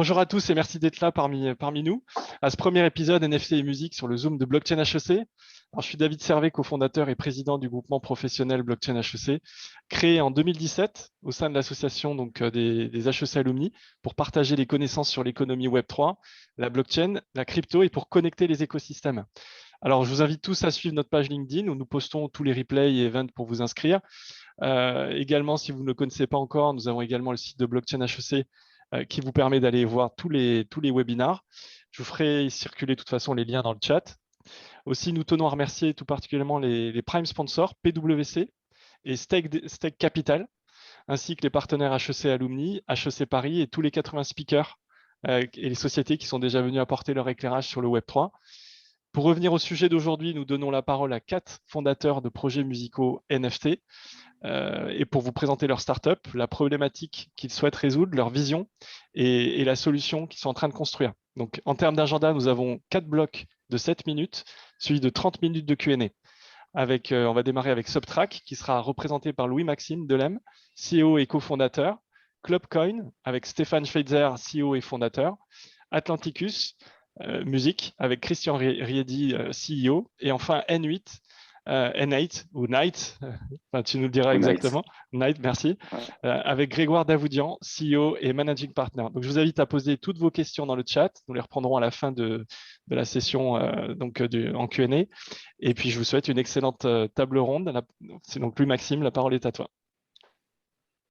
Bonjour à tous et merci d'être là parmi nous à ce premier épisode NFT et musique sur le Zoom de Blockchain HEC. Alors, je suis David Servet, cofondateur et président du groupement professionnel Blockchain HEC, créé en 2017 au sein de l'association des HEC Alumni pour partager les connaissances sur l'économie Web3, la blockchain, la crypto et pour connecter les écosystèmes. Alors, je vous invite tous à suivre notre page LinkedIn où nous postons tous les replays et events pour vous inscrire. Également, si vous ne le connaissez pas encore, nous avons également le site de Blockchain HEC qui vous permet d'aller voir tous les webinars. Je vous ferai circuler de toute façon les liens dans le chat. Aussi, nous tenons à remercier tout particulièrement les prime sponsors PwC et Stake Capital, ainsi que les partenaires HEC Alumni, HEC Paris et tous les 80 speakers et les sociétés qui sont déjà venus apporter leur éclairage sur le Web3. Pour revenir au sujet d'aujourd'hui, nous donnons la parole à 4 fondateurs de projets musicaux NFT et pour vous présenter leur startup, la problématique qu'ils souhaitent résoudre, leur vision et la solution qu'ils sont en train de construire. Donc, en termes d'agenda, nous avons 4 blocs de 7 minutes, suivis de 30 minutes de Q&A. On va démarrer avec Subtrack, qui sera représenté par Louis-Maxime Delem, CEO et cofondateur. Clubcoin, avec Stéphane Schweitzer, CEO et fondateur. Atlanticus, musique, avec Christian Riedi, CEO. Et enfin, N8, N8 ou Night, enfin, tu nous le diras Au Night. exactement. Night, merci. Ouais. Avec Grégoire Davoudian, CEO et Managing Partner. Donc, je vous invite à poser toutes vos questions dans le chat. Nous les reprendrons à la fin de la session en Q&A. Et puis, je vous souhaite une excellente table ronde. C'est donc lui, Maxime, la parole est à toi.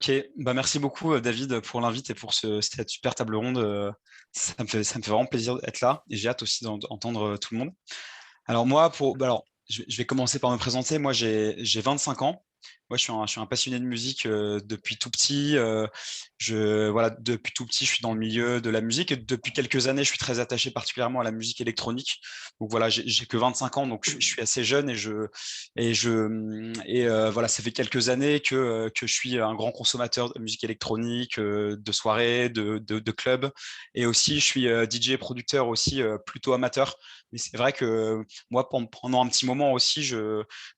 Ok, merci beaucoup David pour l'invite et pour cette super table ronde. Ça me fait vraiment plaisir d'être là et j'ai hâte aussi d'entendre tout le monde. Alors moi, je vais commencer par me présenter. Moi, j'ai 25 ans. Moi, je suis un passionné de musique depuis tout petit. Voilà, depuis tout petit, je suis dans le milieu de la musique et depuis quelques années, je suis très attaché particulièrement à la musique électronique. Donc voilà, j'ai que 25 ans, donc je suis assez jeune voilà, ça fait quelques années que je suis un grand consommateur de musique électronique, de soirées, de clubs, et aussi je suis DJ producteur aussi plutôt amateur. Mais c'est vrai que moi, pendant un petit moment aussi,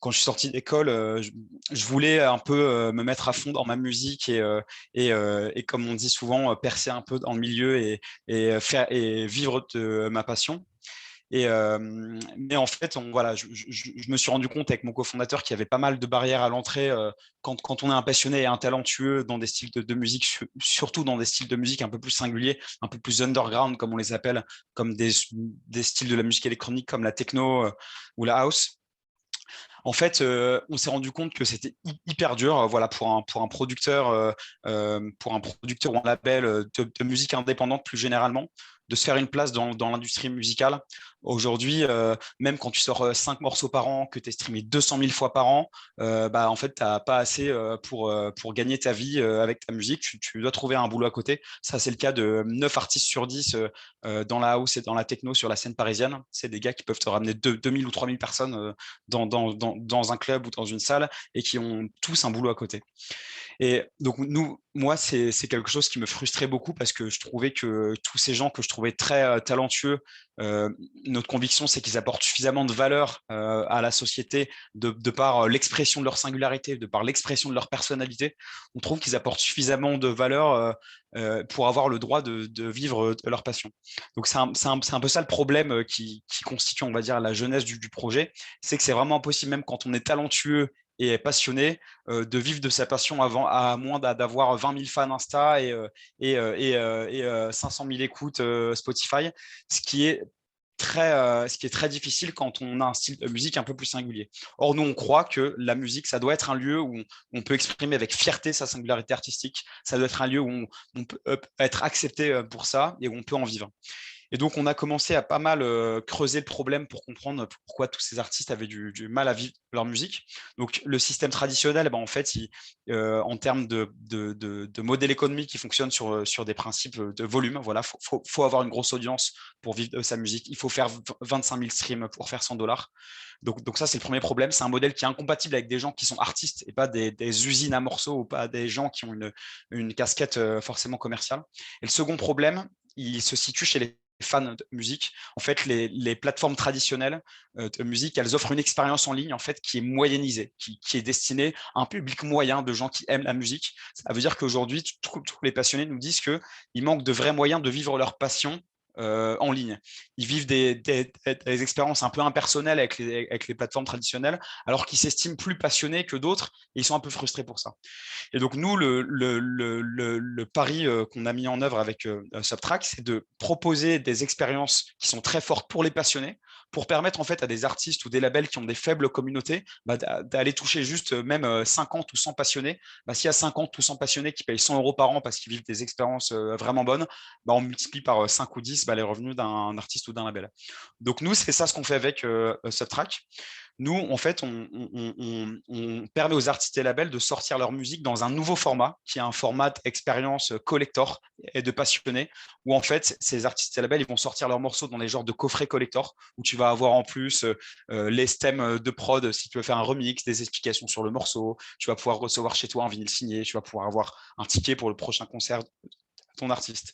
quand je suis sorti d'école, je voulais un peu me mettre à fond dans ma musique et comme on dit souvent, percer un peu dans le milieu et vivre de ma passion. Mais en fait, voilà, je me suis rendu compte avec mon cofondateur qu'il y avait pas mal de barrières à l'entrée quand on est un passionné et un talentueux dans des styles de musique, surtout dans des styles de musique un peu plus singuliers, un peu plus underground, comme on les appelle, comme des styles de la musique électronique comme la techno ou la house. En fait, on s'est rendu compte que c'était hyper dur, voilà, pour un producteur ou un label de musique indépendante plus généralement, de se faire une place dans l'industrie musicale. Aujourd'hui, même quand tu sors 5 morceaux par an, que tu es streamé 200 000 fois par an, en fait, tu n'as pas assez pour gagner ta vie avec ta musique. Tu dois trouver un boulot à côté. Ça, c'est le cas de 9 artistes sur 10 dans la house et dans la techno sur la scène parisienne. C'est des gars qui peuvent te ramener 2000 ou 3000 personnes dans un club ou dans une salle et qui ont tous un boulot à côté. Et donc, moi, c'est quelque chose qui me frustrait beaucoup parce que je trouvais que tous ces gens que je trouvais très talentueux, notre conviction, c'est qu'ils apportent suffisamment de valeur à la société de par l'expression de leur singularité, de par l'expression de leur personnalité. On trouve qu'ils apportent suffisamment de valeur pour avoir le droit de vivre de leur passion. Donc, c'est un peu ça le problème qui constitue, on va dire, la jeunesse du projet. C'est que c'est vraiment impossible, même quand on est talentueux et passionné, de vivre de sa passion à moins d'avoir 20 000 fans Insta et 500 000 écoutes Spotify, ce qui est très difficile quand on a un style de musique un peu plus singulier. Or, nous, on croit que la musique, ça doit être un lieu où on peut exprimer avec fierté sa singularité artistique. Ça doit être un lieu où on peut être accepté pour ça et où on peut en vivre. Et donc, on a commencé à pas mal creuser le problème pour comprendre pourquoi tous ces artistes avaient du mal à vivre leur musique. Donc, le système traditionnel, en fait, en termes de modèle économique, il fonctionne sur des principes de volume. Voilà, faut avoir une grosse audience pour vivre de sa musique. Il faut faire 25 000 streams pour faire 100 $. Donc ça, c'est le premier problème. C'est un modèle qui est incompatible avec des gens qui sont artistes et pas des usines à morceaux ou pas des gens qui ont une casquette forcément commerciale. Et le second problème, il se situe chez les fans de musique. En fait, les plateformes traditionnelles de musique, elles offrent une expérience en ligne en fait qui est moyennisée, qui est destinée à un public moyen de gens qui aiment la musique. Ça veut dire qu'aujourd'hui, tous les passionnés nous disent qu'il manque de vrais moyens de vivre leur passion en ligne. Ils vivent des expériences un peu impersonnelles avec les plateformes traditionnelles, alors qu'ils s'estiment plus passionnés que d'autres et ils sont un peu frustrés pour ça. Et donc, nous, le pari qu'on a mis en œuvre avec Subtrack, c'est de proposer des expériences qui sont très fortes pour les passionnés, pour permettre en fait à des artistes ou des labels qui ont des faibles communautés d'aller toucher juste même 50 ou 100 passionnés. S'il y a 50 ou 100 passionnés qui payent 100 euros par an parce qu'ils vivent des expériences vraiment bonnes, on multiplie par 5 ou 10 les revenus d'un artiste ou d'un label. Donc nous, c'est ça ce qu'on fait avec Subtrack. Nous, en fait, on permet aux artistes et labels de sortir leur musique dans un nouveau format, qui est un format expérience collector et de passionnés, où en fait, ces artistes et labels, ils vont sortir leurs morceaux dans des genres de coffrets collector, où tu vas avoir en plus les stems de prod, si tu veux faire un remix, des explications sur le morceau, tu vas pouvoir recevoir chez toi un vinyle signé, tu vas pouvoir avoir un ticket pour le prochain concert ton artiste.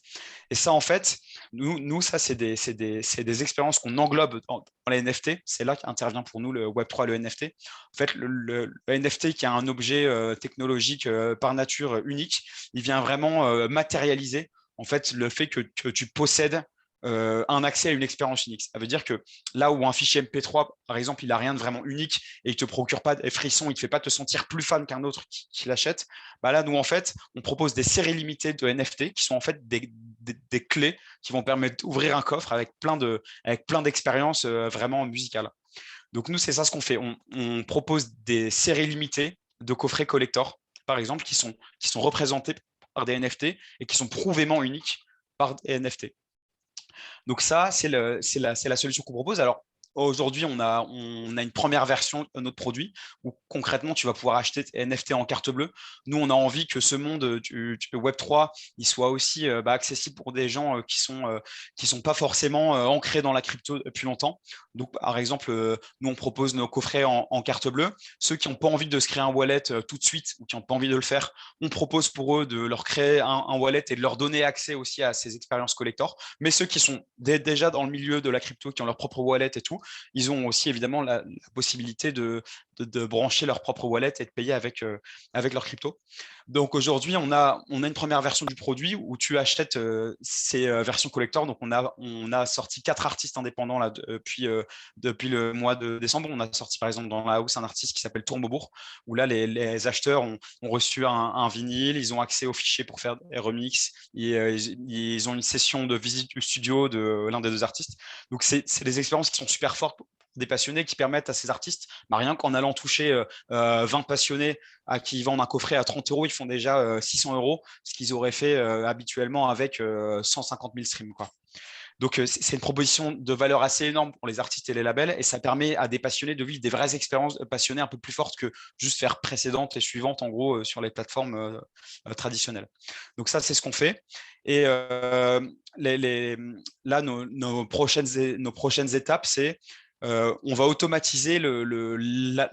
Et ça, en fait, nous ça, c'est des expériences qu'on englobe dans les NFT. C'est là qu'intervient pour nous le Web3 et le NFT. En fait, le NFT, qui est un objet technologique par nature unique, il vient vraiment matérialiser en fait, le fait que tu possèdes un accès à une expérience unique. Ça veut dire que là où un fichier MP3, par exemple, il n'a rien de vraiment unique et il ne te procure pas des frissons, il ne te fait pas te sentir plus fan qu'un autre qui l'achète, là, nous, en fait, on propose des séries limitées de NFT qui sont en fait des clés qui vont permettre d'ouvrir un coffre avec plein d'expériences vraiment musicales. Donc, nous, c'est ça ce qu'on fait. On propose des séries limitées de coffrets collector, par exemple, qui sont représentés par des NFT et qui sont prouvément uniques par des NFT. Donc ça, c'est la solution qu'on propose. Alors, aujourd'hui, on a une première version de notre produit où concrètement, tu vas pouvoir acheter tes NFT en carte bleue. Nous, on a envie que ce monde du Web3 il soit aussi accessible pour des gens qui sont pas forcément ancrés dans la crypto depuis longtemps. Donc, par exemple, nous, on propose nos coffrets en carte bleue. Ceux qui n'ont pas envie de se créer un wallet tout de suite ou qui n'ont pas envie de le faire, on propose pour eux de leur créer un wallet et de leur donner accès aussi à ces expériences collector. Mais ceux qui sont déjà dans le milieu de la crypto, qui ont leur propre wallet et tout, ils ont aussi évidemment la possibilité de brancher leur propre wallet et de payer avec leur crypto. Donc aujourd'hui, on a une première version du produit où tu achètes ces versions collector. Donc on a sorti 4 artistes indépendants là, depuis le mois de décembre. On a sorti par exemple dans la house un artiste qui s'appelle Tourmebourg, où là les acheteurs ont reçu un vinyle, ils ont accès aux fichiers pour faire des remixes, ils ont une session de visite du studio de l'un des 2 artistes. Donc c'est des expériences qui sont super fortes des passionnés qui permettent à ces artistes, rien qu'en allant toucher 20 passionnés à qui ils vendent un coffret à 30 euros, ils font déjà 600 euros, ce qu'ils auraient fait habituellement avec 150 000 streams, quoi. Donc, c'est une proposition de valeur assez énorme pour les artistes et les labels et ça permet à des passionnés de vivre des vraies expériences passionnés un peu plus fortes que juste faire précédente et suivante, en gros, sur les plateformes traditionnelles. Donc, ça, c'est ce qu'on fait. Et là, nos prochaines étapes, c'est on va automatiser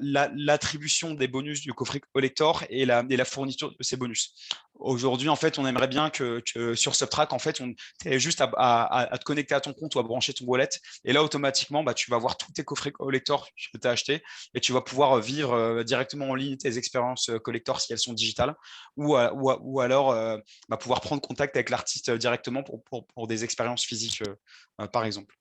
l'attribution des bonus du coffret collector et la fourniture de ces bonus. Aujourd'hui, en fait, on aimerait bien que sur Subtrack, en fait, tu aies juste à te connecter à ton compte ou à brancher ton wallet. Et là, automatiquement, tu vas voir tous tes coffrets collector que tu as achetés et tu vas pouvoir vivre directement en ligne tes expériences collector si elles sont digitales ou alors pouvoir prendre contact avec l'artiste directement pour des expériences physiques, par exemple.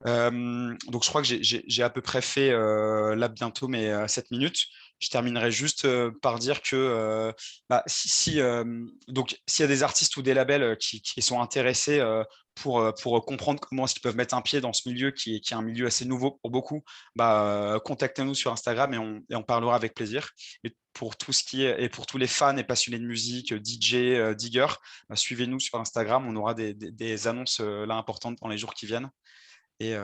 Donc, je crois que j'ai à peu près fait là bientôt mes 7 minutes. Je terminerai juste par dire que donc, s'il y a des artistes ou des labels qui sont intéressés pour comprendre comment est-ce qu'ils peuvent mettre un pied dans ce milieu qui est un milieu assez nouveau pour beaucoup, contactez-nous sur Instagram et on parlera avec plaisir. Et pour tout ce qui est et pour tous les fans et passionnés de musique, DJ, digger, suivez-nous sur Instagram. On aura des annonces là importantes dans les jours qui viennent. Et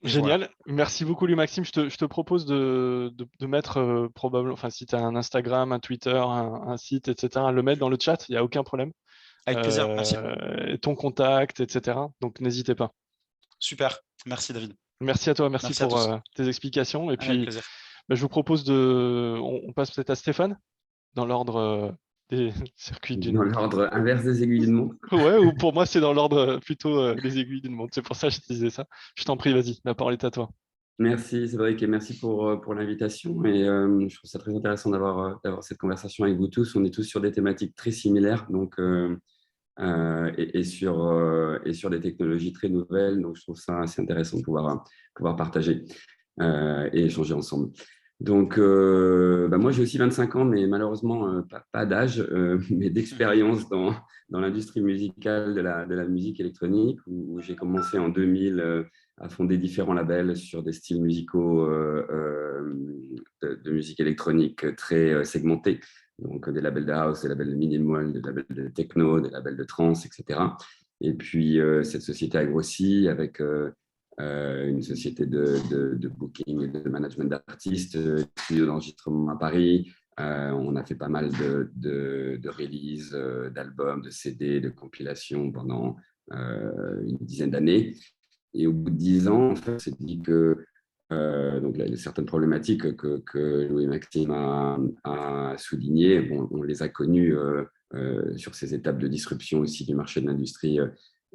Génial. voilà. Merci beaucoup, Louis-Maxime. Je te propose de mettre probablement, enfin, si tu as un Instagram, un Twitter, un site, etc., le mettre dans le chat, il n'y a aucun problème. Avec plaisir, merci. Ton contact, etc. Donc, n'hésitez pas. Super, merci David. Merci à toi, merci Merci à pour tous. tes explications. Et Avec puis, plaisir. je vous propose on passe peut-être à Stéphane, dans l'ordre. des circuits d'une Dans montre. l'ordre inverse des aiguilles d'une montre. Ouais, ou pour moi, c'est dans l'ordre plutôt des aiguilles d'une montre. C'est pour ça que je te disais ça. Je t'en prie, vas-y, la parole est à toi. Merci Cédric et merci pour l'invitation. Et je trouve ça très intéressant d'avoir cette conversation avec vous tous. On est tous sur des thématiques très similaires donc, et sur des technologies très nouvelles. Donc je trouve ça assez intéressant de pouvoir partager et échanger ensemble. Donc, moi, j'ai aussi 25 ans, mais malheureusement, pas d'âge, mais d'expérience dans l'industrie musicale de la musique électronique, où j'ai commencé en 2000 à fonder différents labels sur des styles musicaux de musique électronique très segmentés. Donc, des labels de house, des labels de minimal, des labels de techno, des labels de trance, etc. Et puis, cette société a grossi avec une société de booking et de management d'artistes, studio d'enregistrement à Paris. On a fait pas mal de releases, d'albums, de CD, de compilations pendant une dizaine d'années. Et au bout de 10 ans, en fait, on s'est dit que donc, il y a certaines problématiques que Louis-Maxime a soulignées. Bon, on les a connues sur ces étapes de disruption aussi du marché de l'industrie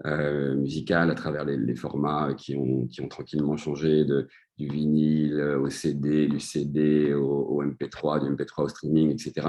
musicale à travers les formats qui ont tranquillement changé du vinyle au CD, du CD au MP3, du MP3 au streaming, etc.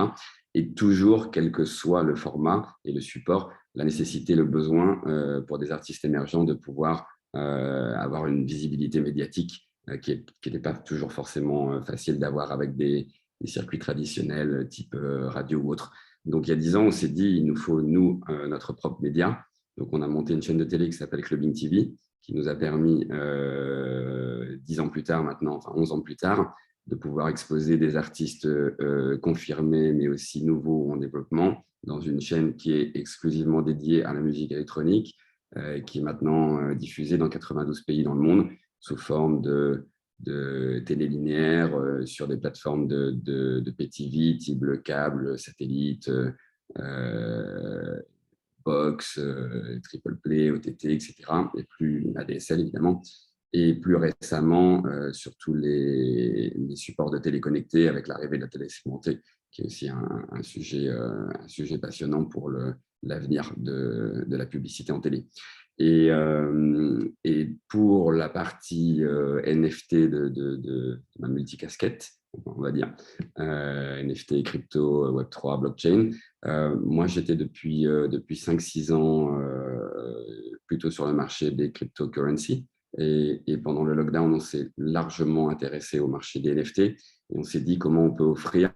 Et toujours, quel que soit le format et le support, la nécessité, le besoin pour des artistes émergents de pouvoir avoir une visibilité médiatique qui n'était pas toujours forcément facile d'avoir avec des circuits traditionnels type radio ou autre. Donc, il y a 10 ans, on s'est dit, il nous faut, nous, notre propre média. Donc, on a monté une chaîne de télé qui s'appelle Clubbing TV, qui nous a permis, 10 ans plus tard maintenant, enfin 11 ans plus tard, de pouvoir exposer des artistes confirmés, mais aussi nouveaux en développement, dans une chaîne qui est exclusivement dédiée à la musique électronique, qui est maintenant diffusée dans 92 pays dans le monde, sous forme de télé linéaire sur des plateformes de PTV, type le câble, satellite, box, triple play, OTT, etc. Et plus ADSL évidemment. Et plus récemment, sur tous les supports de télé connectés avec l'arrivée de la télé segmentée, qui est aussi un sujet passionnant pour l'avenir de la publicité en télé. Et pour la partie NFT de ma multicasquette, on va dire, NFT, crypto, Web3, blockchain, moi j'étais depuis 5-6 ans plutôt sur le marché des cryptocurrencies. Et pendant le lockdown, on s'est largement intéressé au marché des NFT et on s'est dit comment on peut offrir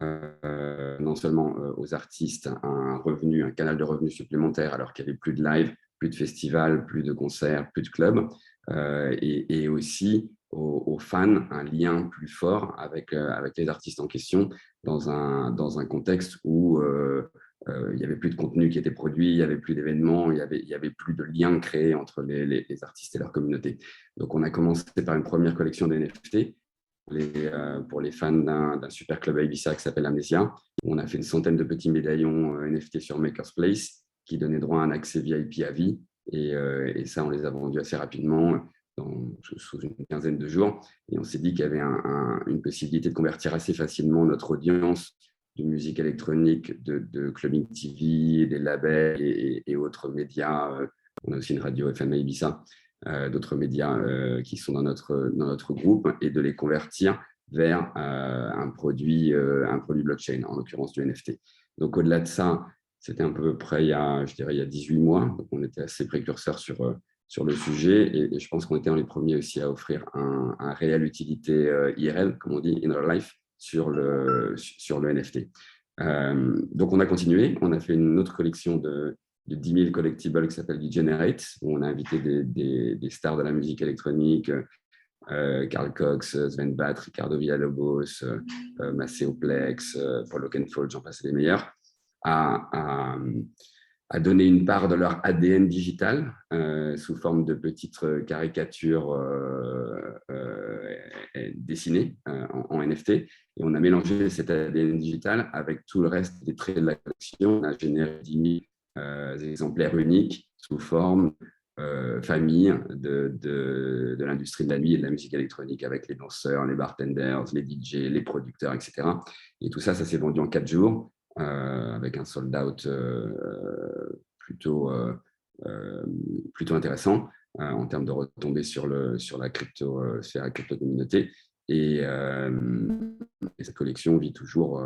non seulement aux artistes un canal de revenus supplémentaire alors qu'il n'y avait plus de live, plus de festivals, plus de concerts, plus de clubs, et aussi aux fans un lien plus fort avec les artistes en question dans un contexte où il n'y avait plus de contenu qui était produit, il n'y avait plus d'événements, il y avait plus de liens créés entre les artistes et leur communauté. Donc on a commencé par une première collection de NFT pour les fans d'un super club à Ibiza qui s'appelle Amnesia. On a fait une centaine de petits médaillons NFT sur Maker's Place qui donnaient droit à un accès VIP à vie. Et ça, on les a vendus assez rapidement, sous une quinzaine de jours. Et on s'est dit qu'il y avait une possibilité de convertir assez facilement notre audience de musique électronique, de Clubbing TV, des labels et autres médias. On a aussi une radio FM à Ibiza, d'autres médias qui sont dans notre groupe, et de les convertir vers un produit blockchain, en l'occurrence du NFT. Donc, au-delà de ça, c'était à peu près il y a 18 mois. Donc, on était assez précurseurs sur le sujet et je pense qu'on était les premiers aussi à offrir un réelle utilité IRL, comme on dit, in real life, sur le NFT. Donc, on a continué. On a fait une autre collection de 10 000 collectibles qui s'appelle Degenerate, où on a invité des stars de la musique électronique, Carl Cox, Sven Bat, Ricardo Villalobos, Maceo Plex, Paul Oakenfold, j'en passe les meilleurs, à donner une part de leur ADN digital sous forme de petites caricatures dessinées en NFT. Et on a mélangé cet ADN digital avec tout le reste des traits de la collection. On a généré 10 000 exemplaires uniques sous forme famille de l'industrie de la nuit et de la musique électronique, avec les danseurs, les bartenders, les DJ, les producteurs, etc. Et tout ça, ça s'est vendu en 4 jours. avec un sold-out plutôt intéressant en termes de retombées sur la crypto-sphère et crypto-communauté. Et cette collection vit toujours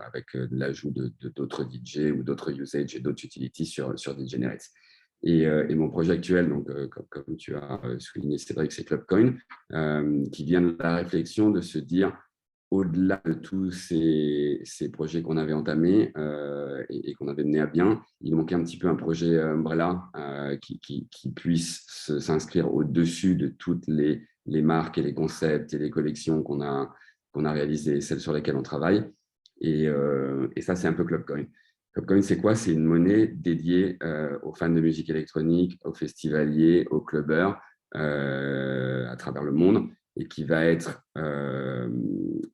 avec l'ajout d'autres DJ ou d'autres usages et d'autres utilities sur Degenerate. Et mon projet actuel, donc, comme tu as souligné, Cédric, c'est Clubcoin, qui vient de la réflexion de se dire, au-delà de tous ces projets qu'on avait entamés et qu'on avait menés à bien, il manquait un petit peu un projet umbrella qui puisse s'inscrire au-dessus de toutes les marques et les concepts et les collections qu'on a réalisées, celles sur lesquelles on travaille. Et ça, c'est un peu Clubcoin. Clubcoin, c'est quoi? C'est une monnaie dédiée aux fans de musique électronique, aux festivaliers, aux clubbers à travers le monde, et qui va être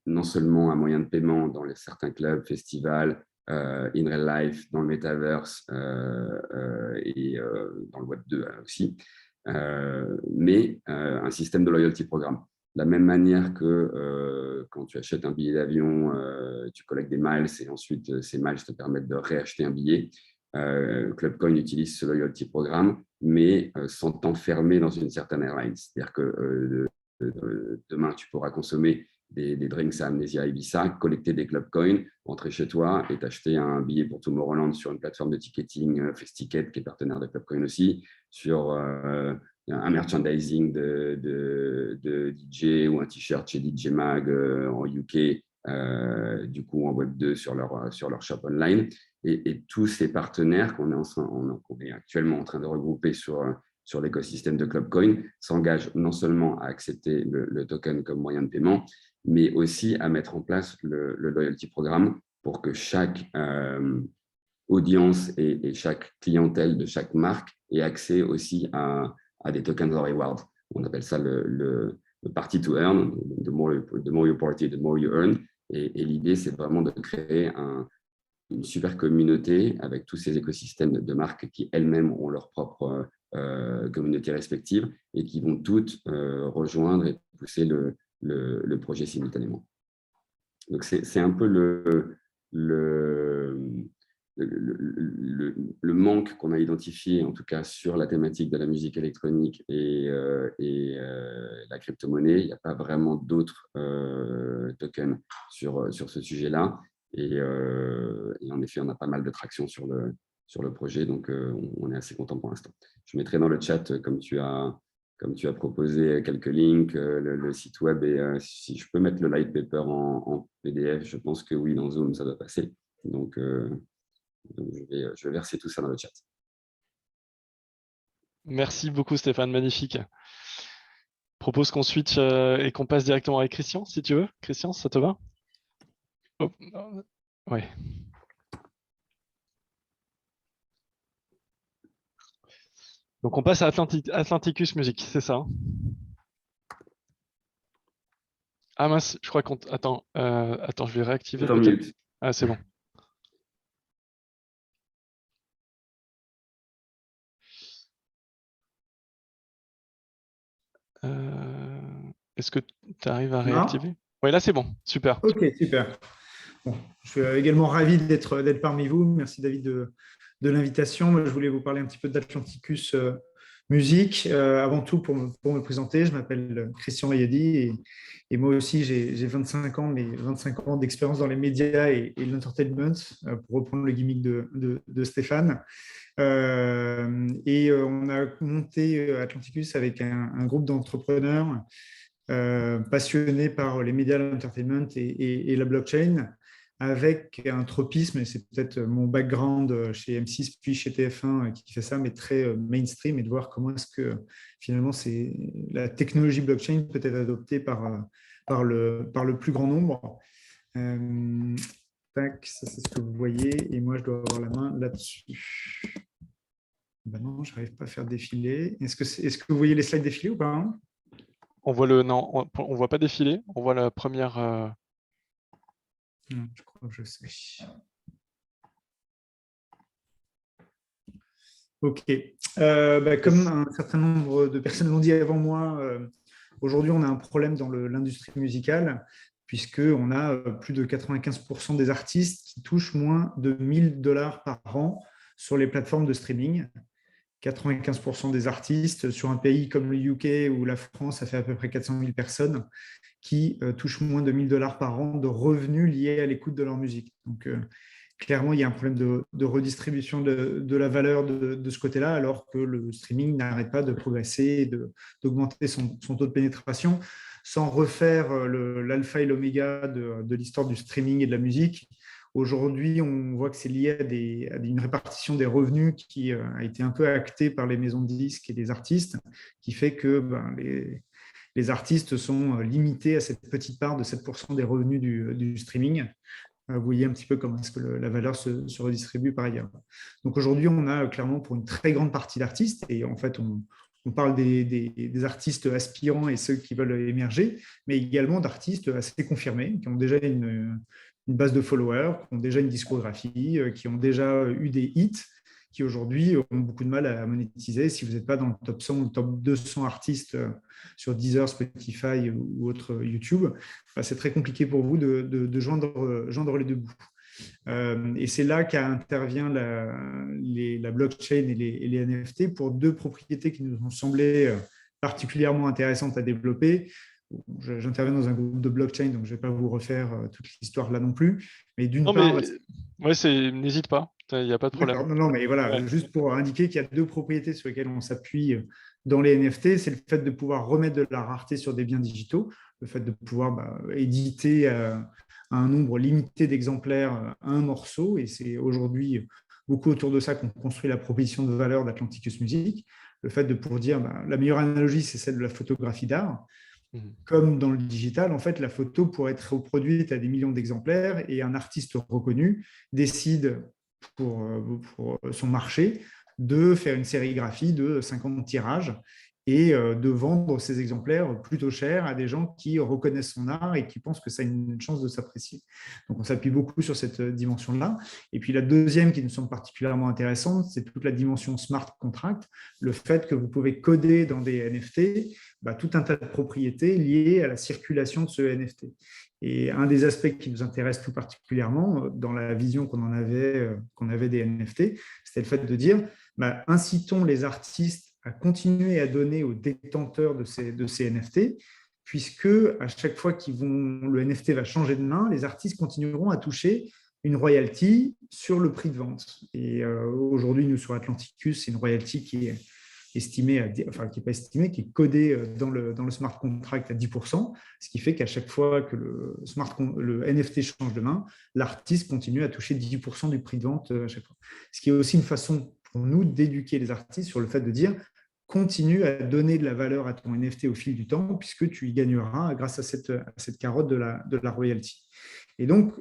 non seulement un moyen de paiement dans certains clubs, festivals, in real life, dans le metaverse et dans le Web 2 aussi, mais un système de loyalty programme. De la même manière que quand tu achètes un billet d'avion, tu collectes des miles et ensuite ces miles te permettent de réacheter un billet. Clubcoin utilise ce loyalty programme, mais sans t'enfermer dans une certaine airline. C'est-à-dire que demain, tu pourras consommer des drinks à Amnesia Ibiza, collecter des Clubcoins, rentrer chez toi et t'acheter un billet pour Tomorrowland sur une plateforme de ticketing, Festicket, qui est partenaire de Clubcoin aussi, sur un merchandising de DJ ou un t-shirt chez DJ Mag en UK, du coup en Web 2 sur leur shop online. Et tous ces partenaires qu'on est actuellement en train de regrouper sur l'écosystème de Clubcoin s'engagent non seulement à accepter le token comme moyen de paiement, mais aussi à mettre en place le loyalty programme pour que chaque audience et chaque clientèle de chaque marque ait accès aussi à des tokens de reward. On appelle ça le party to earn. The more you party, the more you earn. Et l'idée, c'est vraiment de créer une super communauté avec tous ces écosystèmes de marques qui elles-mêmes ont leur propre communauté respective et qui vont toutes rejoindre et pousser le projet simultanément. Donc, c'est un peu le manque qu'on a identifié, en tout cas sur la thématique de la musique électronique et la crypto-monnaie. Il n'y a pas vraiment d'autres tokens sur ce sujet-là. Et en effet, on a pas mal de traction sur le projet, donc on est assez content pour l'instant. Je mettrai dans le chat, comme tu as proposé, quelques links, le site web, et si je peux mettre le light paper en PDF, je pense que oui, dans Zoom, ça doit passer. Donc je vais verser tout ça dans le chat. Merci beaucoup, Stéphane, magnifique. Je propose qu'on switch et qu'on passe directement avec Christian, si tu veux. Christian, ça te va? Oh, ouais. Donc on passe à Atlanticus Music, c'est ça, hein? Ah mince, je crois qu'on... Attends, je vais réactiver. Ah, c'est bon. Est-ce que tu arrives à réactiver? Oui, là c'est bon, super. Ok, super. Bon, je suis également ravi d'être parmi vous. Merci David de l'invitation. Je voulais vous parler un petit peu d'Atlanticus Music. Avant tout, pour me présenter, je m'appelle Christian Rayedi et moi aussi j'ai 25 ans, mais 25 ans d'expérience dans les médias et l'entertainment, pour reprendre le gimmick de Stéphane. Et on a monté Atlanticus avec un groupe d'entrepreneurs passionnés par les médias, l'entertainment et la blockchain, avec un tropisme, et c'est peut-être mon background chez M6 puis chez TF1 qui fait ça, mais très mainstream, et de voir comment est-ce que finalement la technologie blockchain peut être adoptée par le plus grand nombre. Tac, ça c'est ce que vous voyez, et moi je dois avoir la main là-dessus. Ben non, je n'arrive pas à faire défiler. Est-ce que vous voyez les slides défiler ou pas? On voit non, on voit pas défiler. On voit la première. Non, je crois que je sais. Ok. Comme un certain nombre de personnes l'ont dit avant moi, aujourd'hui on a un problème dans l'industrie musicale. puisqu'on a plus de 95% des artistes qui touchent moins de $1 000 par an sur les plateformes de streaming. 95% des artistes sur un pays comme le UK ou la France, ça fait à peu près 400 000 personnes qui touchent moins de $1 000 par an de revenus liés à l'écoute de leur musique. Donc, clairement, il y a un problème de redistribution de la valeur de ce côté-là, alors que le streaming n'arrête pas de progresser et d'augmenter son taux de pénétration. Sans refaire l'alpha et l'oméga de l'histoire du streaming et de la musique, aujourd'hui, on voit que c'est lié à une répartition des revenus qui a été un peu actée par les maisons de disques et les artistes, qui fait que les artistes sont limités à cette petite part de 7% des revenus du streaming. Vous voyez un petit peu comment est-ce que la valeur se redistribue par ailleurs. Donc aujourd'hui, on a clairement pour une très grande partie d'artistes, et en fait, on parle des artistes aspirants et ceux qui veulent émerger, mais également d'artistes assez confirmés, qui ont déjà une base de followers, qui ont déjà une discographie, qui ont déjà eu des hits, qui aujourd'hui ont beaucoup de mal à monétiser. Si vous n'êtes pas dans le top 100 ou le top 200 artistes sur Deezer, Spotify ou autre YouTube, c'est très compliqué pour vous de joindre les deux bouts. Et c'est là qu'intervient la blockchain et les NFT pour deux propriétés qui nous ont semblé particulièrement intéressantes à développer. J'interviens dans un groupe de blockchain, donc je ne vais pas vous refaire toute l'histoire là non plus. Mais d'une part, n'hésite pas, il n'y a pas de problème. Non, mais voilà, juste pour indiquer qu'il y a deux propriétés sur lesquelles on s'appuie dans les NFT, c'est le fait de pouvoir remettre de la rareté sur des biens digitaux, le fait de pouvoir éditer un nombre limité d'exemplaires un morceau, et c'est aujourd'hui beaucoup autour de ça qu'on construit la proposition de valeur d'Atlanticus Music. Le fait de pouvoir dire, la meilleure analogie, c'est celle de la photographie d'art. Comme dans le digital, en fait, la photo pourrait être reproduite à des millions d'exemplaires et un artiste reconnu décide pour son marché de faire une sérigraphie de 50 tirages et de vendre ces exemplaires plutôt cher à des gens qui reconnaissent son art et qui pensent que ça a une chance de s'apprécier. Donc, on s'appuie beaucoup sur cette dimension-là. Et puis, la deuxième qui nous semble particulièrement intéressante, c'est toute la dimension smart contract, le fait que vous pouvez coder dans des NFT tout un tas de propriétés liées à la circulation de ce NFT. Et un des aspects qui nous intéresse tout particulièrement dans la vision qu'on avait des NFT, c'était le fait de dire incitons les artistes à continuer à donner aux détenteurs de ces NFT, puisque à chaque fois le NFT va changer de main, les artistes continueront à toucher une royalty sur le prix de vente. Et aujourd'hui, nous, sur Atlanticus, c'est une royalty qui est estimée, qui n'est pas estimée, qui est codée dans le smart contract à 10%, ce qui fait qu'à chaque fois que le NFT change de main, l'artiste continue à toucher 10% du prix de vente à chaque fois. Ce qui est aussi une façon pour nous d'éduquer les artistes sur le fait de dire continue à donner de la valeur à ton NFT au fil du temps, puisque tu y gagneras grâce à cette carotte de la royalty. Et donc,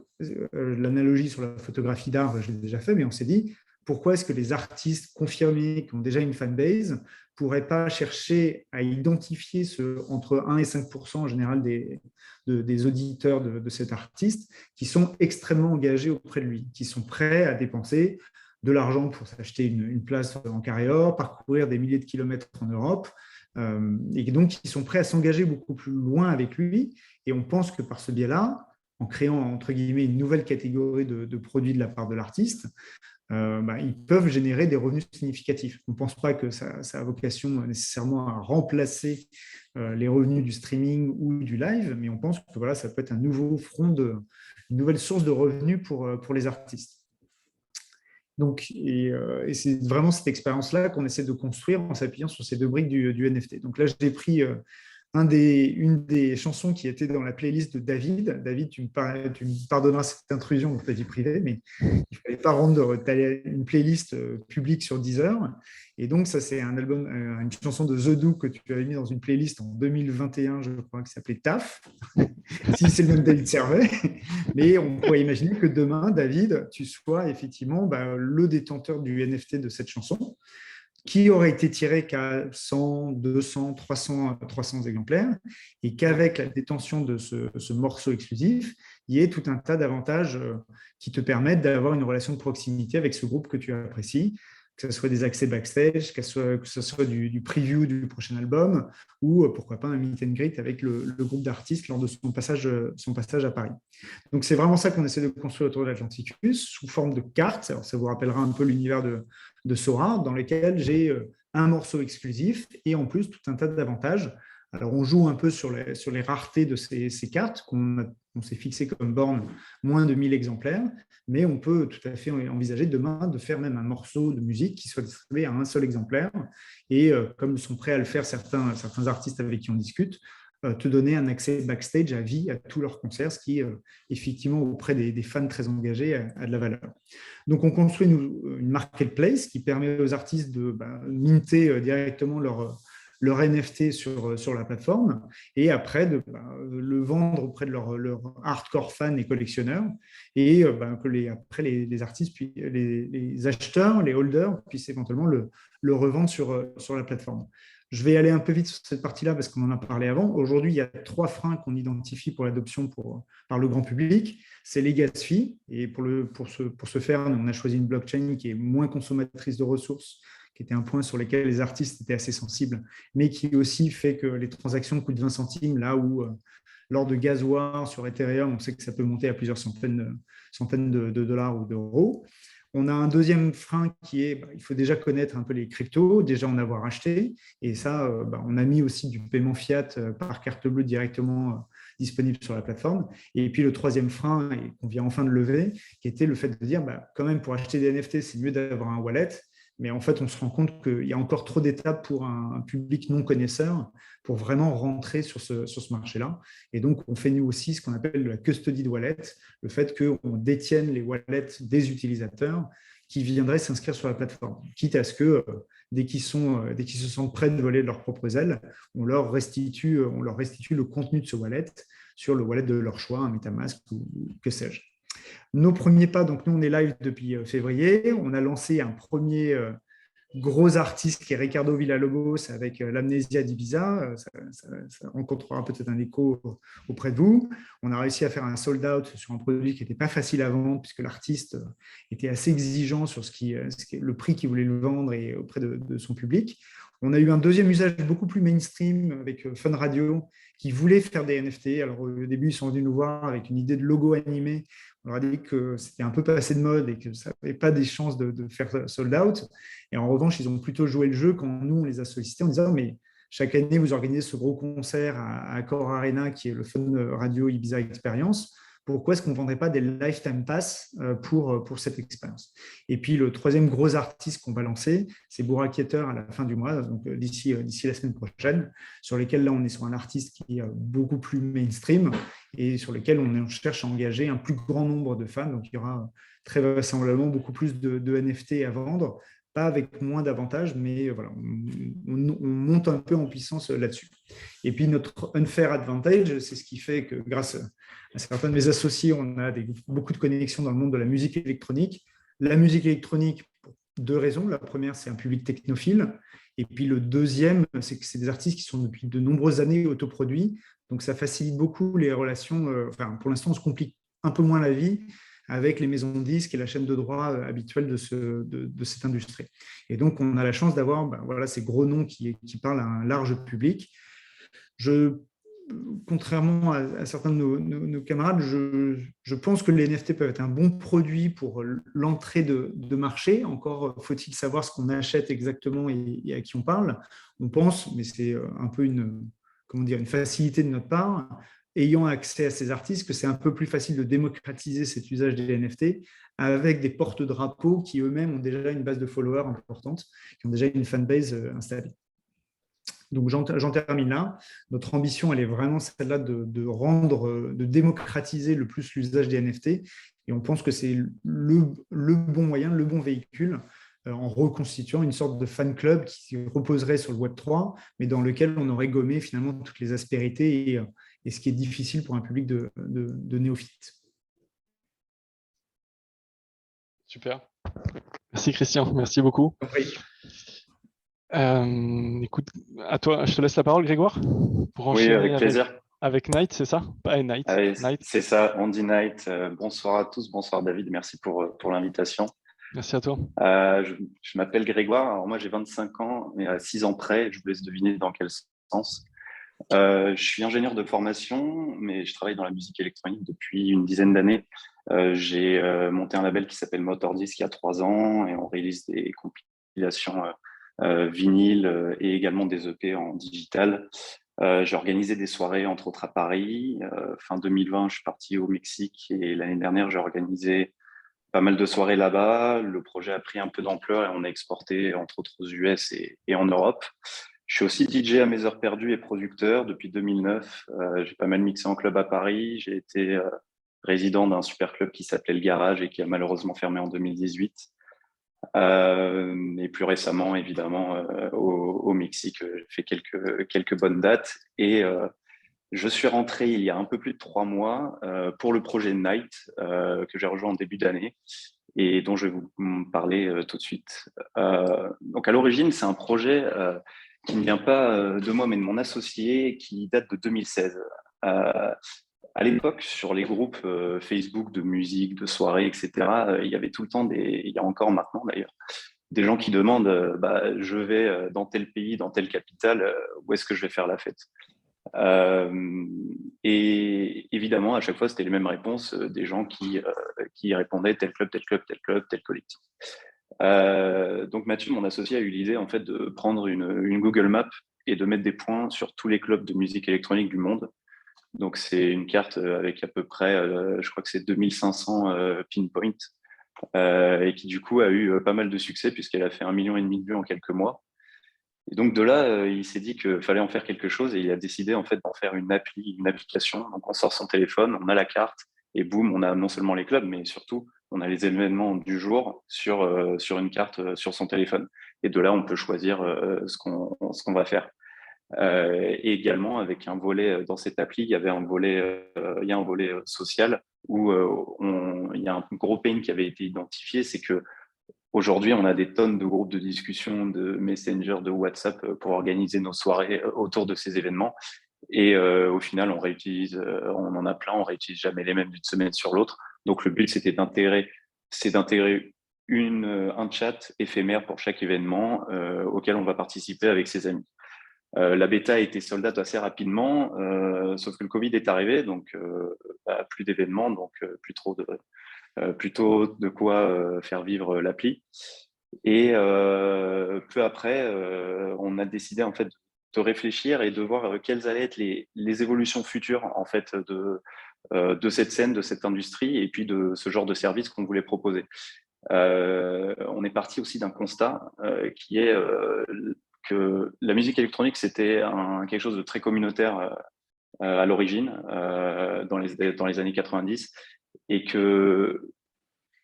l'analogie sur la photographie d'art, je l'ai déjà fait, mais on s'est dit, pourquoi est-ce que les artistes confirmés qui ont déjà une fanbase ne pourraient pas chercher à identifier entre 1 et 5% en général des auditeurs de cet artiste qui sont extrêmement engagés auprès de lui, qui sont prêts à dépenser de l'argent pour s'acheter une place en carré-or, parcourir des milliers de kilomètres en Europe, et donc qui sont prêts à s'engager beaucoup plus loin avec lui. Et on pense que par ce biais-là, en créant, entre guillemets, une nouvelle catégorie de produits de la part de l'artiste, ils peuvent générer des revenus significatifs. On ne pense pas que ça a vocation nécessairement à remplacer les revenus du streaming ou du live, mais on pense que ça peut être un nouveau front, une nouvelle source de revenus pour les artistes. Donc, et c'est vraiment cette expérience-là qu'on essaie de construire en s'appuyant sur ces deux briques du NFT. Donc là, j'ai pris une des chansons qui était dans la playlist de David. David, tu me pardonneras cette intrusion dans ta vie privée, mais il ne fallait pas rendre une playlist publique sur Deezer. Et donc, ça, c'est un album, une chanson de The Do que tu avais mis dans une playlist en 2021, je crois, qui s'appelait TAF, si c'est le même David Servet. Mais on pourrait imaginer que demain, David, tu sois effectivement le détenteur du NFT de cette chanson, qui aurait été tiré qu'à 100, 200, 300 exemplaires, et qu'avec la détention de ce morceau exclusif, il y ait tout un tas d'avantages qui te permettent d'avoir une relation de proximité avec ce groupe que tu apprécies, que ce soit des accès backstage, que ce soit du preview du prochain album, ou pourquoi pas un meet and greet avec le groupe d'artistes lors de son passage à Paris. Donc c'est vraiment ça qu'on essaie de construire autour de l'Atlanticus, sous forme de cartes. Alors, ça vous rappellera un peu l'univers de Sora, dans lequel j'ai un morceau exclusif et en plus tout un tas d'avantages. Alors, on joue un peu sur les raretés de ces cartes qu'on s'est fixé comme borne moins de 1000 exemplaires, mais on peut tout à fait envisager demain de faire même un morceau de musique qui soit distribué à un seul exemplaire. Et comme ils sont prêts à le faire certains artistes avec qui on discute, te donner un accès backstage à vie à tous leurs concerts, ce qui, effectivement, auprès des fans très engagés, a de la valeur. Donc, on construit une marketplace qui permet aux artistes de minter directement leur NFT sur la plateforme et après de le vendre auprès de leur hardcore fans et collectionneurs et que après les artistes, puis les acheteurs, les holders puissent éventuellement le revendre sur la plateforme. Je vais aller un peu vite sur cette partie-là parce qu'on en a parlé avant. Aujourd'hui, il y a 3 freins qu'on identifie pour l'adoption par le grand public. C'est les gas fees. Et pour ce faire, on a choisi une blockchain qui est moins consommatrice de ressources, qui était un point sur lequel les artistes étaient assez sensibles, mais qui aussi fait que les transactions coûtent 20 centimes, là où lors de Gasoir sur Ethereum, on sait que ça peut monter à plusieurs centaines de dollars ou d'euros. On a un deuxième frein qui est, il faut déjà connaître un peu les cryptos, déjà en avoir acheté. Et ça, on a mis aussi du paiement fiat par carte bleue directement disponible sur la plateforme. Et puis le troisième frein, et qu'on vient enfin de lever, qui était le fait de dire, quand même, pour acheter des NFT, c'est mieux d'avoir un wallet. Mais en fait, on se rend compte qu'il y a encore trop d'étapes pour un public non connaisseur pour vraiment rentrer sur ce marché-là. Et donc, on fait nous aussi ce qu'on appelle la custody de wallet, le fait qu'on détienne les wallets des utilisateurs qui viendraient s'inscrire sur la plateforme, quitte à ce que dès qu'ils se sentent prêts de voler de leurs propres ailes, on leur restitue le contenu de ce wallet sur le wallet de leur choix, un MetaMask ou que sais-je. Nos premiers pas, donc nous on est live depuis février, on a lancé un premier gros artiste qui est Ricardo Villalobos avec l'Amnésia d'Ibiza, ça rencontrera peut-être un écho auprès de vous. On a réussi à faire un sold out sur un produit qui n'était pas facile à vendre puisque l'artiste était assez exigeant sur le prix qu'il voulait le vendre et auprès de son public. On a eu un deuxième usage beaucoup plus mainstream avec Fun Radio qui voulait faire des NFT. Alors au début, ils sont venus nous voir avec une idée de logo animé. On leur a dit que c'était un peu passé de mode et que ça n'avait pas des chances de faire sold out. Et en revanche, ils ont plutôt joué le jeu quand nous, on les a sollicités en disant « mais chaque année, vous organisez ce gros concert à Accor Arena qui est le Fun Radio Ibiza Experience. Pourquoi est-ce qu'on ne vendrait pas des lifetime pass pour cette expérience ?» Et puis, le troisième gros artiste qu'on va lancer, c'est Bourraqueteur à la fin du mois, donc d'ici la semaine prochaine, sur lequel là, on est sur un artiste qui est beaucoup plus mainstream et sur lequel on cherche à engager un plus grand nombre de fans. Donc, il y aura très vraisemblablement beaucoup plus de NFT à vendre, pas avec moins d'avantages, mais voilà, on monte un peu en puissance là-dessus. Et puis, notre unfair advantage, c'est ce qui fait que grâce à certains de mes associés, on a beaucoup de connexions dans le monde de la musique électronique. La musique électronique, pour 2 raisons. La première, c'est un public technophile. Et puis le deuxième, c'est que c'est des artistes qui sont depuis de nombreuses années autoproduits. Donc, ça facilite beaucoup les relations. Pour l'instant, on se complique un peu moins la vie avec les maisons de disques et la chaîne de droit habituelle de cette industrie. Et donc, on a la chance d'avoir ces gros noms qui parlent à un large public. Contrairement à certains de nos camarades, je pense que les NFT peuvent être un bon produit pour l'entrée de marché. Encore faut-il savoir ce qu'on achète exactement et à qui on parle. On pense, mais c'est un peu une facilité de notre part, ayant accès à ces artistes, que c'est un peu plus facile de démocratiser cet usage des NFT avec des porte-drapeaux qui eux-mêmes ont déjà une base de followers importante, qui ont déjà une fanbase installée. Donc, j'en termine là. Notre ambition, elle est vraiment celle-là de démocratiser le plus l'usage des NFT. Et on pense que c'est le bon moyen, le bon véhicule en reconstituant une sorte de fan club qui reposerait sur le Web3, mais dans lequel on aurait gommé finalement toutes les aspérités et ce qui est difficile pour un public de néophytes. Super. Merci Christian, merci beaucoup. Oui. Écoute, à toi, je te laisse la parole, Grégoire, pour enchaîner. Oui, avec plaisir. Avec Night, c'est ça? Pas Night. Allez, Night. c'est ça, on dit Night. Bonsoir à tous, bonsoir David, merci pour l'invitation. Merci à toi. Je m'appelle Grégoire. Alors moi, j'ai 25 ans, mais à 6 ans près, je vous laisse deviner dans quel sens. Je suis ingénieur de formation, mais je travaille dans la musique électronique depuis une dizaine d'années. J'ai monté un label qui s'appelle Motordisc il y a 3 ans et on réalise des compilations vinyles et également des EP en digital. J'ai organisé des soirées, entre autres à Paris. Fin 2020, je suis parti au Mexique et l'année dernière, j'ai organisé pas mal de soirées là-bas. Le projet a pris un peu d'ampleur et on a exporté, entre autres, aux US et en Europe. Je suis aussi DJ à mes heures perdues et producteur depuis 2009. J'ai pas mal mixé en club à Paris. J'ai été résident d'un super club qui s'appelait Le Garage et qui a malheureusement fermé en 2018. Et plus récemment, évidemment, au Mexique, j'ai fait quelques bonnes dates. Et je suis rentré il y a un peu plus de 3 mois pour le projet Night que j'ai rejoint en début d'année et dont je vais vous parler tout de suite. Donc à l'origine, c'est un projet qui ne vient pas de moi, mais de mon associé, qui date de 2016. À l'époque, sur les groupes Facebook de musique, de soirée, etc., il y avait tout le temps il y a encore maintenant d'ailleurs, des gens qui demandent je vais dans tel pays, dans telle capitale, où est-ce que je vais faire la fête? Et évidemment, à chaque fois, c'était les mêmes réponses des gens qui répondaient tel club, tel club, tel club, tel collectif. Donc Mathieu, mon associé, a eu l'idée en fait de prendre une Google Map et de mettre des points sur tous les clubs de musique électronique du monde. Donc c'est une carte avec à peu près, je crois que c'est 2500 pinpoints, et qui du coup a eu pas mal de succès puisqu'elle a fait 1,5 million de vues en quelques mois. Et donc de là, il s'est dit qu'il fallait en faire quelque chose et il a décidé en fait d'en faire une application. Donc on sort son téléphone, on a la carte et boum, on a non seulement les clubs, mais surtout on a les événements du jour sur une carte sur son téléphone. Et de là, on peut choisir ce qu'on va faire. Et également avec un volet dans cette appli, il y a un volet social où il y a un gros pain qui avait été identifié, c'est que aujourd'hui, on a des tonnes de groupes de discussion, de Messenger, de WhatsApp pour organiser nos soirées autour de ces événements. Et au final, on en a plein, on réutilise jamais les mêmes d'une semaine sur l'autre. Donc le but, c'est d'intégrer un chat éphémère pour chaque événement auquel on va participer avec ses amis. La bêta a été sold out assez rapidement, sauf que le Covid est arrivé, donc plus d'événements, donc plutôt de quoi faire vivre l'appli. Et peu après, on a décidé en fait de réfléchir et de voir quelles allaient être les évolutions futures en fait de cette scène, de cette industrie et puis de ce genre de service qu'on voulait proposer. On est parti aussi d'un constat qui est que la musique électronique, c'était quelque chose de très communautaire à l'origine, dans les années 90, et que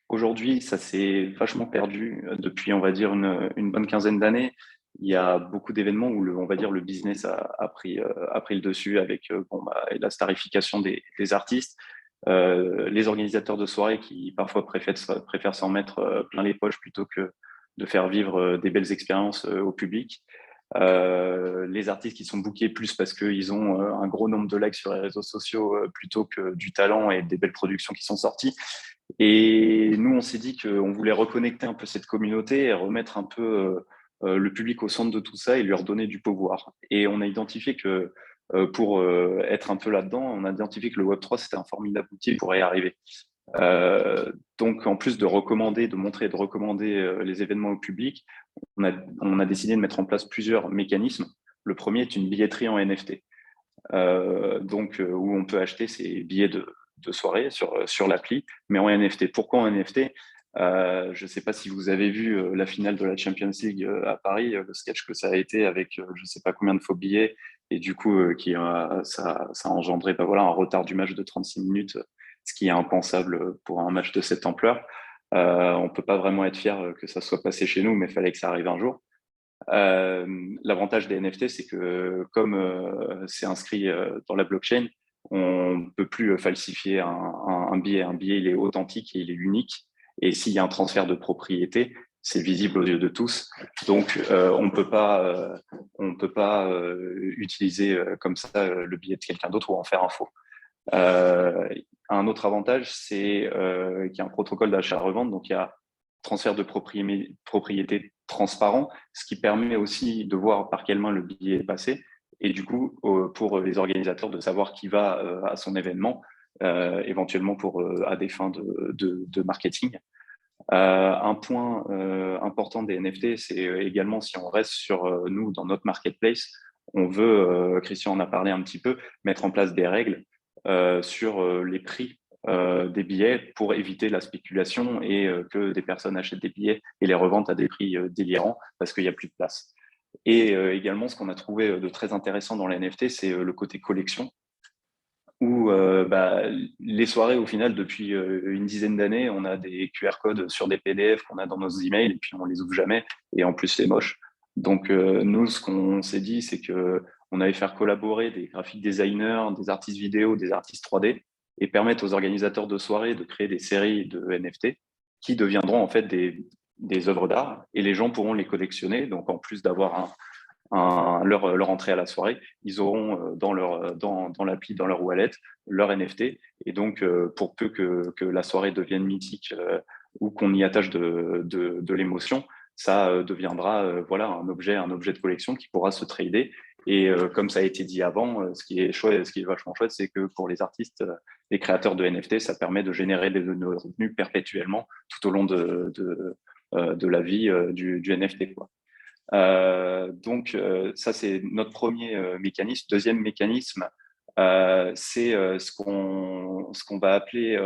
aujourd'hui, ça s'est vachement perdu depuis, on va dire, une bonne quinzaine d'années. Il y a beaucoup d'événements où, on va dire, le business a pris le dessus avec la starification des artistes, les organisateurs de soirées qui parfois préfèrent s'en mettre plein les poches plutôt que de faire vivre des belles expériences au public. Les artistes qui sont bookés plus parce qu'ils ont un gros nombre de likes sur les réseaux sociaux plutôt que du talent et des belles productions qui sont sorties. Et nous, on s'est dit qu'on voulait reconnecter un peu cette communauté et remettre un peu le public au centre de tout ça et lui redonner du pouvoir. Et on a identifié que pour être un peu là-dedans, on a identifié que le Web3, c'était un formidable outil pour y arriver. Donc, en plus de montrer et de recommander les événements au public, on a décidé de mettre en place plusieurs mécanismes. Le premier est une billetterie en NFT, où on peut acheter ses billets de soirée sur l'appli, mais en NFT. Pourquoi en NFT? Je ne sais pas si vous avez vu la finale de la Champions League à Paris, le sketch que ça a été avec je ne sais pas combien de faux billets, et du coup, ça a engendré un retard du match de 36 minutes, ce qui est impensable pour un match de cette ampleur. On ne peut pas vraiment être fier que ça soit passé chez nous, mais il fallait que ça arrive un jour. L'avantage des NFT, c'est que comme c'est inscrit dans la blockchain, on ne peut plus falsifier un billet. Un billet, il est authentique et il est unique. Et s'il y a un transfert de propriété, c'est visible aux yeux de tous. Donc, on ne peut pas utiliser comme ça le billet de quelqu'un d'autre ou en faire un faux. Un autre avantage, c'est qu'il y a un protocole d'achat-revente. Donc, il y a transfert de propriété transparent, ce qui permet aussi de voir par quelle main le billet est passé, et du coup, pour les organisateurs de savoir qui va à son événement, éventuellement à des fins de marketing. Un point important des NFT, c'est également, si on reste sur nous, dans notre marketplace, on veut, Christian en a parlé un petit peu, mettre en place des règles sur les prix des billets pour éviter la spéculation et que des personnes achètent des billets et les revendent à des prix délirants parce qu'il n'y a plus de place. Et également, ce qu'on a trouvé de très intéressant dans les NFT, c'est le côté collection, où les soirées, au final, depuis une dizaine d'années, on a des QR codes sur des PDF qu'on a dans nos emails et puis on les ouvre jamais. Et en plus, c'est moche. Donc, nous, ce qu'on s'est dit, c'est qu'on allait faire collaborer des graphic designers, des artistes vidéo, des artistes 3D et permettre aux organisateurs de soirées de créer des séries de NFT qui deviendront en fait des œuvres d'art et les gens pourront les collectionner. Donc, en plus d'avoir leur entrée à la soirée, ils auront dans l'appli, dans leur wallet, leur NFT. Et donc, pour peu que la soirée devienne mythique ou qu'on y attache de l'émotion, ça deviendra voilà, un objet de collection qui pourra se trader. Et comme ça a été dit avant, ce qui est chouette, ce qui est vachement chouette, c'est que pour les artistes, les créateurs de NFT, ça permet de générer des revenus perpétuellement tout au long de la vie du NFT, quoi. Donc, ça, c'est notre premier mécanisme. Deuxième mécanisme, c'est ce qu'on va appeler,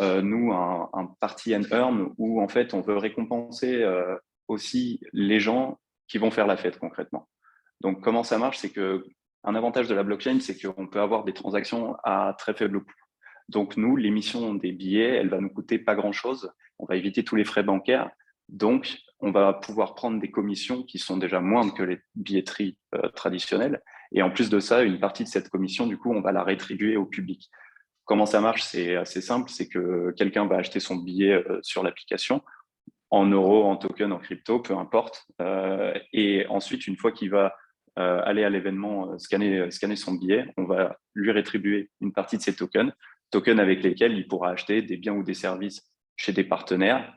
nous, un party and earn, où en fait, on veut récompenser aussi les gens qui vont faire la fête concrètement. Donc, comment ça marche? C'est qu'un avantage de la blockchain, c'est qu'on peut avoir des transactions à très faible coût. Donc, nous, l'émission des billets, elle va nous coûter pas grand-chose. On va éviter tous les frais bancaires. Donc, on va pouvoir prendre des commissions qui sont déjà moindres que les billetteries traditionnelles. Et en plus de ça, une partie de cette commission, du coup, on va la rétribuer au public. Comment ça marche? C'est assez simple. C'est que quelqu'un va acheter son billet sur l'application, en euros, en token, en crypto, peu importe. Et ensuite, une fois qu'il va aller à l'événement, scanner son billet, on va lui rétribuer une partie de ces tokens avec lesquels il pourra acheter des biens ou des services chez des partenaires,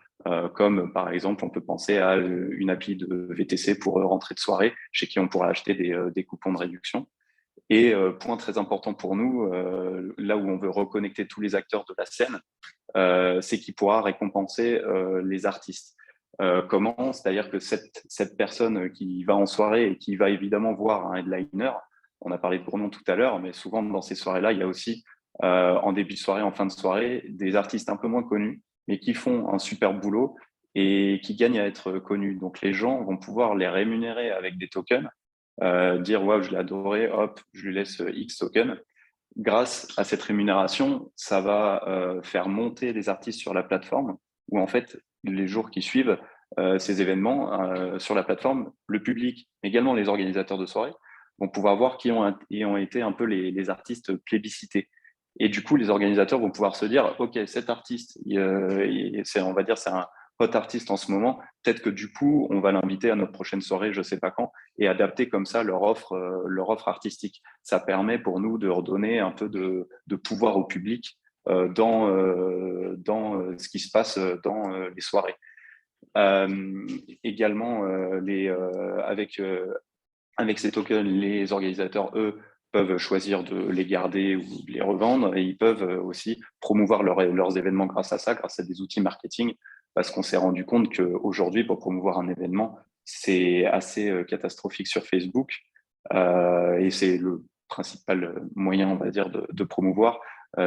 comme par exemple, on peut penser à une appli de VTC pour rentrée de soirée, chez qui on pourra acheter des coupons de réduction. Et point très important pour nous, là où on veut reconnecter tous les acteurs de la scène, c'est qu'il pourra récompenser les artistes. Comment? C'est-à-dire que cette personne qui va en soirée et qui va évidemment voir un headliner, on a parlé de Bournon tout à l'heure, mais souvent dans ces soirées-là, il y a aussi en début de soirée, en fin de soirée, des artistes un peu moins connus, mais qui font un super boulot et qui gagnent à être connus. Donc les gens vont pouvoir les rémunérer avec des tokens, dire waouh, je l'ai adoré, hop, je lui laisse X tokens. Grâce à cette rémunération, ça va faire monter les artistes sur la plateforme, où en fait, les jours qui suivent ces événements sur la plateforme, le public, mais également les organisateurs de soirée, vont pouvoir voir qui ont été un peu les artistes plébiscités. Et du coup, les organisateurs vont pouvoir se dire, OK, cet artiste, on va dire, c'est un hot artiste en ce moment, peut-être que du coup, on va l'inviter à notre prochaine soirée, je ne sais pas quand, et adapter comme ça leur offre artistique. Ça permet pour nous de redonner un peu de pouvoir au public dans ce qui se passe dans les soirées. Également, avec ces tokens, les organisateurs, eux, peuvent choisir de les garder ou de les revendre, et ils peuvent aussi promouvoir leurs événements grâce à ça, grâce à des outils marketing, parce qu'on s'est rendu compte qu'aujourd'hui, pour promouvoir un événement, c'est assez catastrophique sur Facebook, et c'est le principal moyen, on va dire, de promouvoir.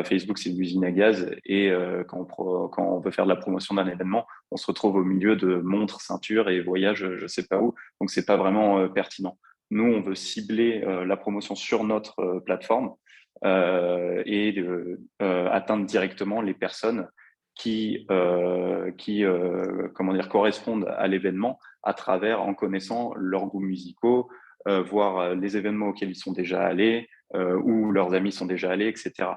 Facebook, c'est une usine à gaz, et quand on veut faire de la promotion d'un événement, on se retrouve au milieu de montres, ceintures et voyages, je ne sais pas où, donc c'est pas vraiment pertinent. Nous, on veut cibler la promotion sur notre plateforme et atteindre directement les personnes qui comment dire, correspondent à l'événement en connaissant leurs goûts musicaux, voir les événements auxquels ils sont déjà allés, où leurs amis sont déjà allés, etc.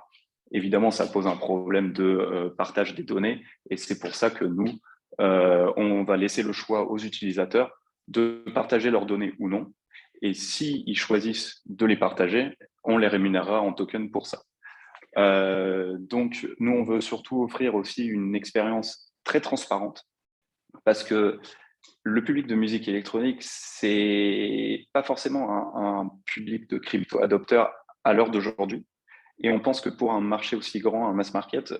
Évidemment, ça pose un problème de partage des données, et c'est pour ça que nous, on va laisser le choix aux utilisateurs de partager leurs données ou non. Et s'ils choisissent de les partager, on les rémunérera en token pour ça. Donc, nous, on veut surtout offrir aussi une expérience très transparente parce que le public de musique électronique, c'est pas forcément un public de crypto-adopteurs à l'heure d'aujourd'hui. Et on pense que pour un marché aussi grand, un mass market,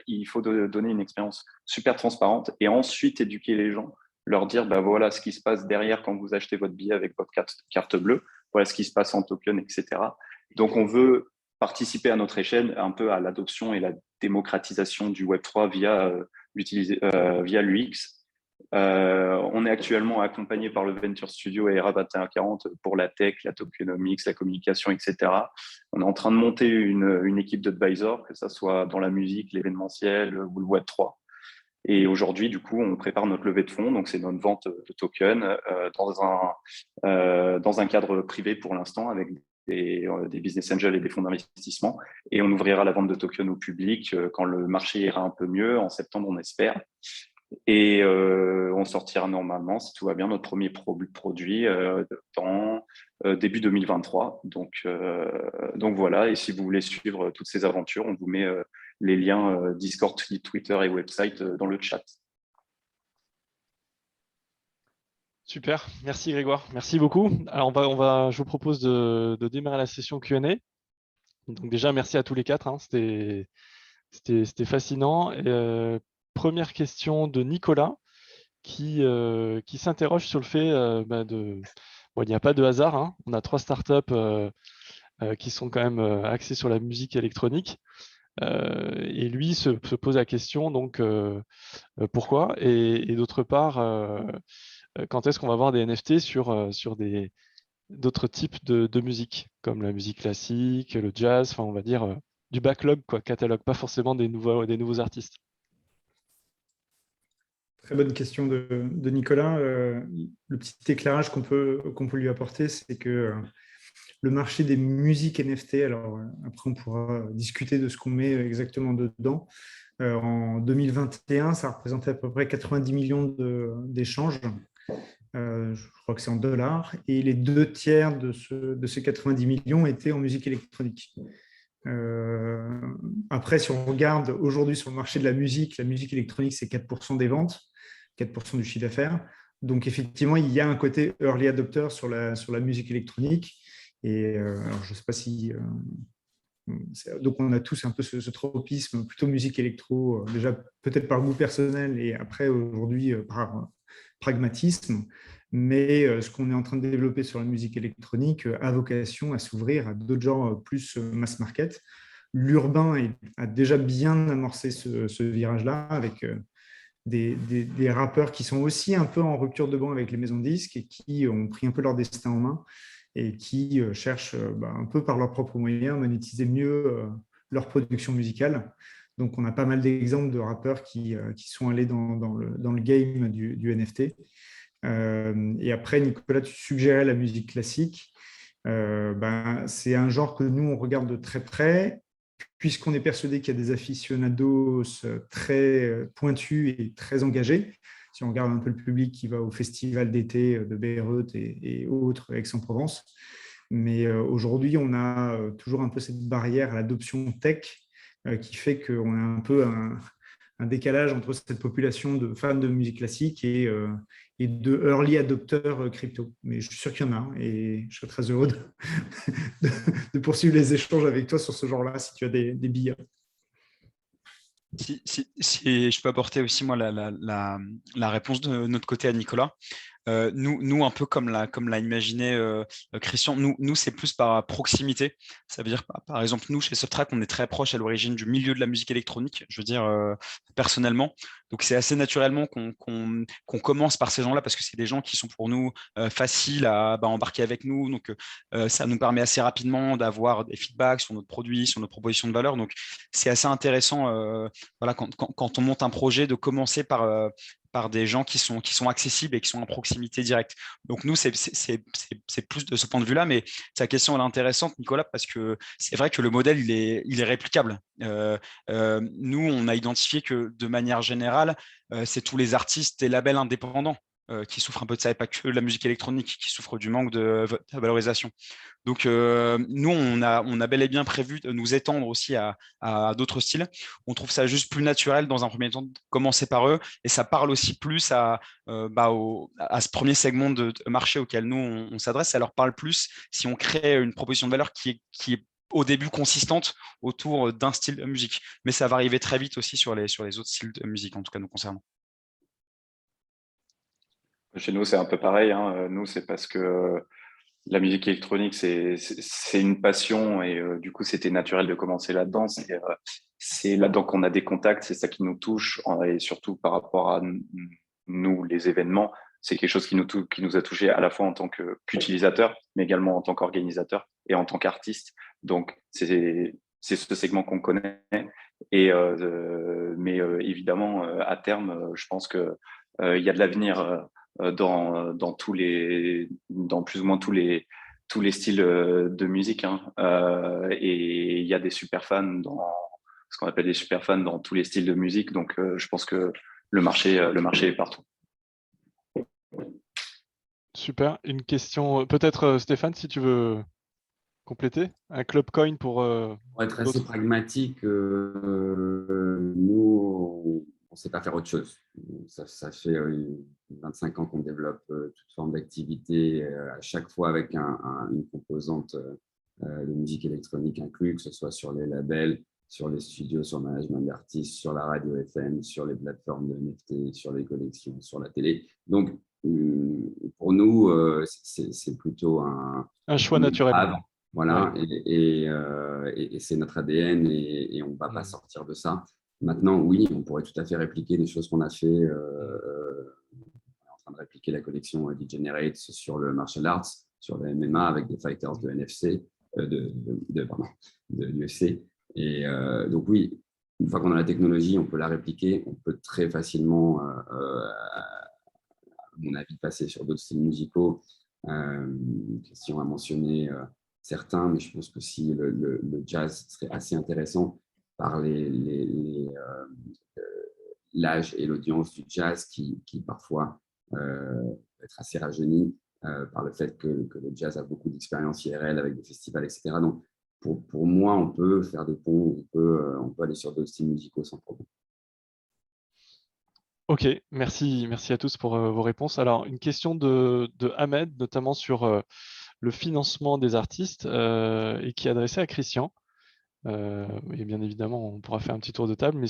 il faut donner une expérience super transparente et ensuite éduquer les gens, leur dire bah voilà ce qui se passe derrière quand vous achetez votre billet avec votre carte bleue, voilà ce qui se passe en token, etc. Donc on veut participer à notre échelle un peu à l'adoption et la démocratisation du Web3 via l'UX. On est actuellement accompagné par le Venture Studio et Rabat 40 pour la tech, la tokenomics, la communication, etc. On est en train de monter une équipe d'advisors, que ce soit dans la musique, l'événementiel ou le Web3. Et aujourd'hui, du coup, on prépare notre levée de fonds, donc c'est notre vente de tokens dans un cadre privé pour l'instant avec des business angels et des fonds d'investissement. Et on ouvrira la vente de tokens au public quand le marché ira un peu mieux, en septembre, on espère. Et on sortira normalement, si tout va bien, notre premier produit dans début 2023. Donc voilà, et si vous voulez suivre toutes ces aventures, on vous met les liens Discord, Twitter et website dans le chat. Super, merci Grégoire, merci beaucoup. Alors je vous propose de démarrer la session Q&A. Donc déjà, merci à tous les quatre, hein, c'était fascinant. Et, première question de Nicolas qui s'interroge sur le fait il n'y a pas de hasard, hein. On a 3 startups qui sont quand même axées sur la musique électronique. Et lui se pose la question, donc pourquoi? Et d'autre part, quand est-ce qu'on va avoir des NFT sur d'autres types de musique, comme la musique classique, le jazz, enfin on va dire du backlog, quoi, catalogue, pas forcément des nouveaux artistes. Très bonne question de Nicolas. Le petit éclairage qu'on peut lui apporter, c'est que le marché des musiques NFT, alors après on pourra discuter de ce qu'on met exactement dedans. En 2021, ça représentait à peu près 90 millions d'échanges. Je crois que c'est en dollars. Et les 2/3 de ces 90 millions étaient en musique électronique. Après, si on regarde aujourd'hui sur le marché de la musique électronique, c'est 4% des ventes, 4% du chiffre d'affaires. Donc, effectivement, il y a un côté early adopter sur la musique électronique. Et alors, je ne sais pas si... donc, on a tous un peu ce tropisme, plutôt musique électro, déjà peut-être par goût personnel et après, aujourd'hui, par pragmatisme. Mais ce qu'on est en train de développer sur la musique électronique a vocation à s'ouvrir à d'autres genres plus mass market. L'urbain a déjà bien amorcé ce virage-là avec des rappeurs qui sont aussi un peu en rupture de banc avec les maisons de disques et qui ont pris un peu leur destin en main et qui cherchent un peu par leurs propres moyens à monétiser mieux leur production musicale. Donc, on a pas mal d'exemples de rappeurs qui sont allés dans le game du NFT. Et après, Nicolas, tu suggérais la musique classique. C'est un genre que nous, on regarde de très près, puisqu'on est persuadé qu'il y a des aficionados très pointus et très engagés. Si on regarde un peu le public qui va au festival d'été de Bayreuth et autres, Aix-en-Provence. Mais aujourd'hui, on a toujours un peu cette barrière à l'adoption tech qui fait qu'on a un peu un décalage entre cette population de fans de musique classique et de early adopteurs crypto. Mais je suis sûr qu'il y en a et je serais très heureux de poursuivre les échanges avec toi sur ce genre-là si tu as des billes. Si je peux apporter aussi moi la réponse de notre côté à Nicolas. Nous, un peu comme l'a imaginé Christian, nous c'est plus par proximité. Ça veut dire, par exemple, nous, chez Subtract, on est très proche à l'origine du milieu de la musique électronique, je veux dire, personnellement. Donc, c'est assez naturellement qu'on commence par ces gens-là parce que c'est des gens qui sont pour nous faciles à embarquer avec nous. Donc, ça nous permet assez rapidement d'avoir des feedbacks sur notre produit, sur notre proposition de valeur. Donc, c'est assez intéressant quand on monte un projet de commencer par des gens qui sont accessibles et qui sont en proximité directe. Donc nous, c'est plus de ce point de vue-là, mais ta question elle est intéressante, Nicolas, parce que c'est vrai que le modèle, il est réplicable. Nous, on a identifié que de manière générale, c'est tous les artistes et labels indépendants qui souffre un peu de ça, et pas que la musique électronique qui souffre du manque de valorisation. Donc, nous, on a bel et bien prévu de nous étendre aussi à d'autres styles. On trouve ça juste plus naturel dans un premier temps de commencer par eux, et ça parle aussi plus à ce premier segment de marché auquel nous, on s'adresse. Ça leur parle plus si on crée une proposition de valeur qui est au début consistante autour d'un style de musique. Mais ça va arriver très vite aussi sur les autres styles de musique, en tout cas nous concernant. Chez nous, c'est un peu pareil, hein. Nous, c'est parce que la musique électronique, c'est une passion et du coup, c'était naturel de commencer là-dedans. C'est là-dedans qu'on a des contacts, c'est ça qui nous touche et surtout par rapport à nous, les événements, c'est quelque chose qui nous a touché à la fois en tant qu'utilisateur, mais également en tant qu'organisateur et en tant qu'artiste. Donc, c'est ce segment qu'on connaît. Mais évidemment, à terme, je pense que il y a de l'avenir dans plus ou moins tous les styles de musique, hein. Et il y a des super fans ce qu'on appelle des super fans dans tous les styles de musique. Donc, je pense que le marché est partout. Super. Une question, peut-être Stéphane, si tu veux compléter, un club coin pour Pour être assez d'autres. pragmatique, nous, on ne sait pas faire autre chose. Ça fait 25 ans qu'on développe toute forme d'activité, à chaque fois avec une composante de musique électronique inclus, que ce soit sur les labels, sur les studios, sur le management d'artistes, sur la radio FM, sur les plateformes de NFT, sur les collections, sur la télé. Donc, pour nous, c'est plutôt Un choix naturel. Voilà, et c'est notre ADN et on ne va pas sortir de ça. Maintenant, oui, on pourrait tout à fait répliquer des choses qu'on a fait. On est en train de répliquer la collection Degenerate sur le martial arts, sur le MMA avec des fighters de NFC, de l'UFC. Et donc oui, une fois qu'on a la technologie, on peut la répliquer. On peut très facilement, à mon avis, passer sur d'autres styles musicaux. Christian a mentionné certains, mais je pense que si le jazz serait assez intéressant par l'âge et l'audience du jazz qui parfois peut être assez rajeuni par le fait que le jazz a beaucoup d'expérience IRL avec des festivals, etc. Donc, pour moi, on peut faire des ponts, on peut aller sur d'autres styles musicaux sans problème. Ok, merci à tous pour vos réponses. Alors, une question de Ahmed, notamment sur le financement des artistes et qui est adressé à Christian. Et bien évidemment, on pourra faire un petit tour de table, mais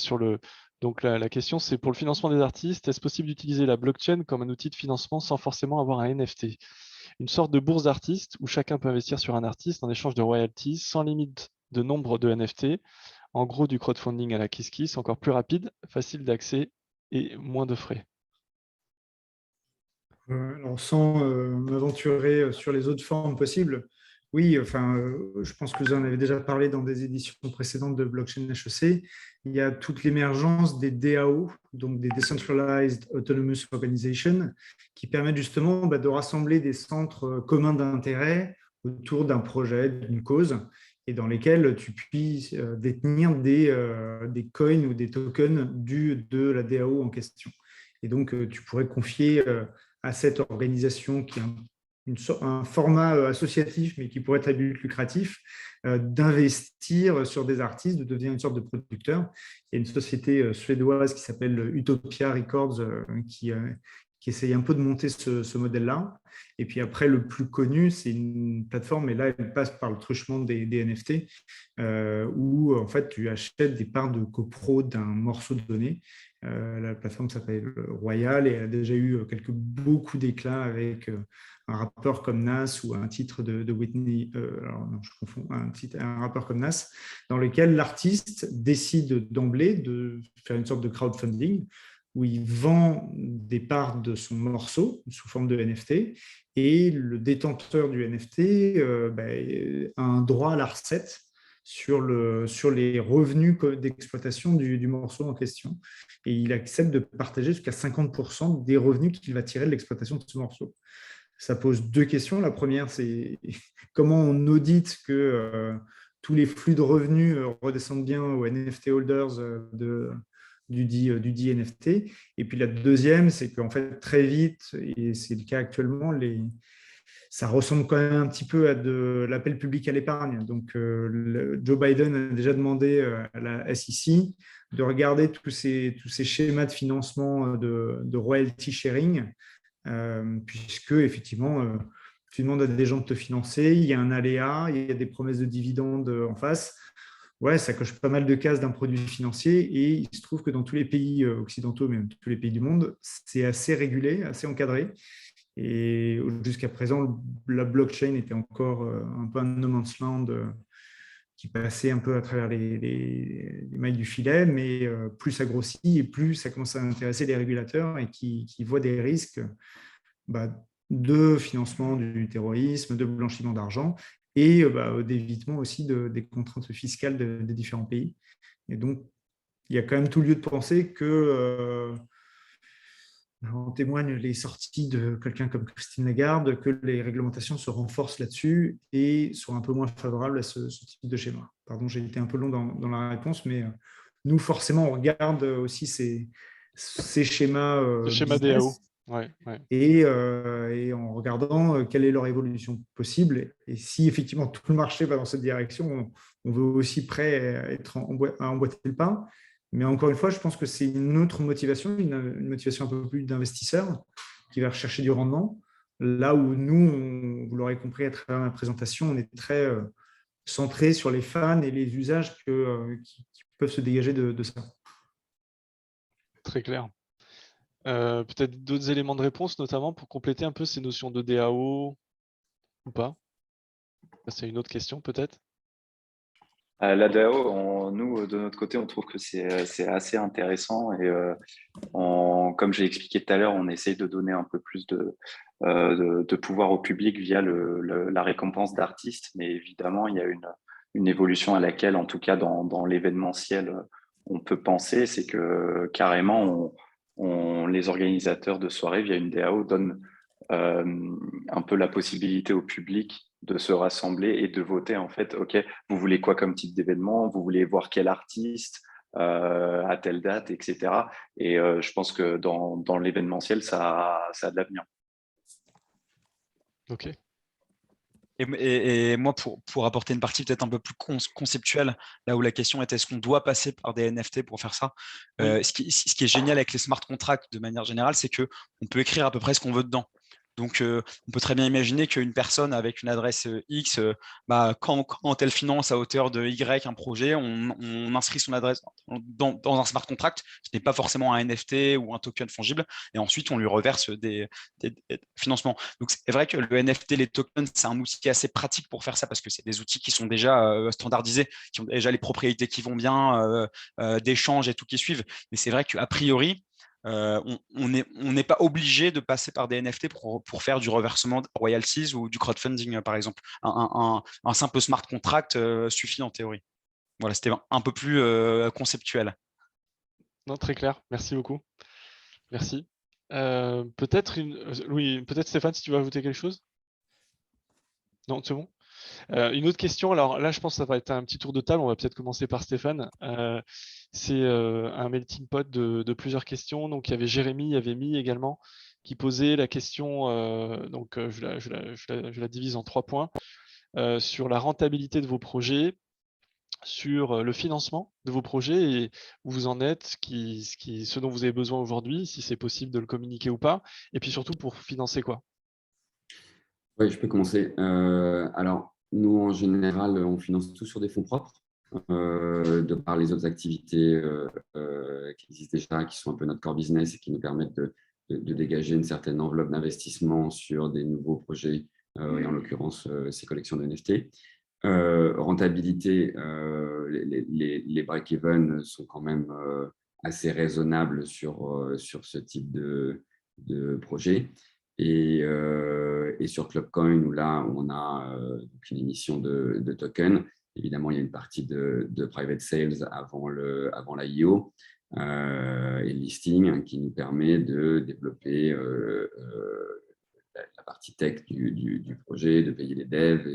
donc la question, c'est pour le financement des artistes, est-ce possible d'utiliser la blockchain comme un outil de financement sans forcément avoir un NFT? Une sorte de bourse d'artistes où chacun peut investir sur un artiste en échange de royalties, sans limite de nombre de NFT. En gros, du crowdfunding à la KissKiss, encore plus rapide, facile d'accès et moins de frais. Alors, sans m'aventurer sur les autres formes possibles, oui, je pense que vous en avez déjà parlé dans des éditions précédentes de Blockchain HEC. Il y a toute l'émergence des DAO, donc des Decentralized Autonomous Organizations, qui permettent justement de rassembler des centres communs d'intérêt autour d'un projet, d'une cause, et dans lesquels tu puisses détenir des coins ou des tokens de la DAO en question. Et donc, tu pourrais confier à cette organisation qui est un format associatif, mais qui pourrait être à but lucratif, d'investir sur des artistes, de devenir une sorte de producteur. Il y a une société suédoise qui s'appelle Utopia Records qui essaye un peu de monter ce modèle-là. Et puis après, le plus connu, c'est une plateforme, et là, elle passe par le truchement des NFT, où en fait, tu achètes des parts de copro d'un morceau donné. La plateforme s'appelle Royal et elle a déjà eu beaucoup d'éclats avec un rappeur comme Nas ou un titre de Whitney, alors non, je confonds, un rappeur comme Nas, dans lequel l'artiste décide d'emblée de faire une sorte de crowdfunding où il vend des parts de son morceau sous forme de NFT et le détenteur du NFT a un droit à la recette sur les revenus d'exploitation du morceau en question. Et il accepte de partager jusqu'à 50% des revenus qu'il va tirer de l'exploitation de ce morceau. Ça pose deux questions. La première, c'est comment on audite que tous les flux de revenus redescendent bien aux NFT holders de du dit NFT. Et puis la deuxième, c'est qu'en fait, très vite, et c'est le cas actuellement, ça ressemble quand même un petit peu à de l'appel public à l'épargne. Donc, Joe Biden a déjà demandé à la SEC de regarder tous ces schémas de financement de royalty sharing, puisque effectivement, tu demandes à des gens de te financer, il y a un aléa, il y a des promesses de dividendes en face. Ouais, ça coche pas mal de cases d'un produit financier et il se trouve que dans tous les pays occidentaux, même tous les pays du monde, c'est assez régulé, assez encadré. Et jusqu'à présent, la blockchain était encore un peu un no man's land qui passait un peu à travers les mailles du filet, mais plus ça grossit et plus ça commence à intéresser les régulateurs et qui voient des risques de financement du terrorisme, de blanchiment d'argent et d'évitement aussi des contraintes fiscales des différents pays. Et donc, il y a quand même tout lieu de penser que en témoignent les sorties de quelqu'un comme Christine Lagarde, que les réglementations se renforcent là-dessus et sont un peu moins favorables à ce type de schéma. Pardon, j'ai été un peu long dans la réponse, mais nous, forcément, on regarde aussi ces schémas Le schéma business. DAO. Ouais. Et en regardant quelle est leur évolution possible. Et si effectivement tout le marché va dans cette direction, on veut aussi prêt à emboîter le pas. Mais encore une fois, je pense que c'est une autre motivation, une motivation un peu plus d'investisseur qui va rechercher du rendement. Là où nous, vous l'aurez compris à travers ma présentation, on est très centré sur les fans et les usages qui peuvent se dégager de ça. Très clair. Peut-être d'autres éléments de réponse, notamment pour compléter un peu ces notions de DAO ou pas? C'est une autre question peut-être. La DAO, nous, de notre côté, on trouve que c'est assez intéressant et comme j'ai expliqué tout à l'heure, on essaye de donner un peu plus de pouvoir au public via la récompense d'artistes, mais évidemment, il y a une évolution à laquelle, en tout cas dans l'événementiel, on peut penser, c'est que carrément, les organisateurs de soirées via une DAO donnent un peu la possibilité au public de se rassembler et de voter en fait, OK, vous voulez quoi comme type d'événement, vous voulez voir quel artiste à telle date, etc. Et je pense que dans l'événementiel, ça a de l'avenir. Ok. Et moi, pour apporter une partie peut-être un peu plus conceptuelle, là où la question est est-ce qu'on doit passer par des NFT pour faire ça, Oui. ce qui est génial avec les smart contracts de manière générale, c'est qu'on peut écrire à peu près ce qu'on veut dedans. Donc, on peut très bien imaginer qu'une personne avec une adresse X, quand elle finance à hauteur de Y un projet, on inscrit son adresse dans un smart contract. Ce n'est pas forcément un NFT ou un token fongible. Et ensuite, on lui reverse des financements. Donc, c'est vrai que le NFT, les tokens, c'est un outil assez pratique pour faire ça parce que c'est des outils qui sont déjà standardisés, qui ont déjà les propriétés qui vont bien, d'échange et tout qui suivent. Mais c'est vrai qu'a priori, on n'est pas obligé de passer par des NFT pour faire du reversement de royalties ou du crowdfunding, par exemple. Un simple smart contract suffit en théorie. Voilà, c'était un peu plus conceptuel. Non, très clair. Merci beaucoup. Merci. Peut-être Louis, peut-être Stéphane, si tu veux ajouter quelque chose? Non, c'est bon. Une autre question, alors là je pense que ça va être un petit tour de table, on va peut-être commencer par Stéphane. C'est un melting pot de plusieurs questions. Donc il y avait Jérémy, il y avait Mi également, qui posait la question, je la divise en 3 points, sur la rentabilité de vos projets, sur le financement de vos projets et où vous en êtes, ce dont vous avez besoin aujourd'hui, si c'est possible de le communiquer ou pas, et puis surtout pour financer quoi. Oui, je peux commencer. Alors, nous, en général, on finance tout sur des fonds propres, de par les autres activités qui existent déjà, qui sont un peu notre core business et qui nous permettent de dégager une certaine enveloppe d'investissement sur des nouveaux projets, et en l'occurrence, ces collections de NFT. Rentabilité, les break-even sont quand même assez raisonnables sur ce type de projet. Et sur Clubcoin, où là, on a une émission de tokens. Évidemment, il y a une partie de private sales avant l'IO et le listing qui nous permet de développer la partie tech du projet, de payer les devs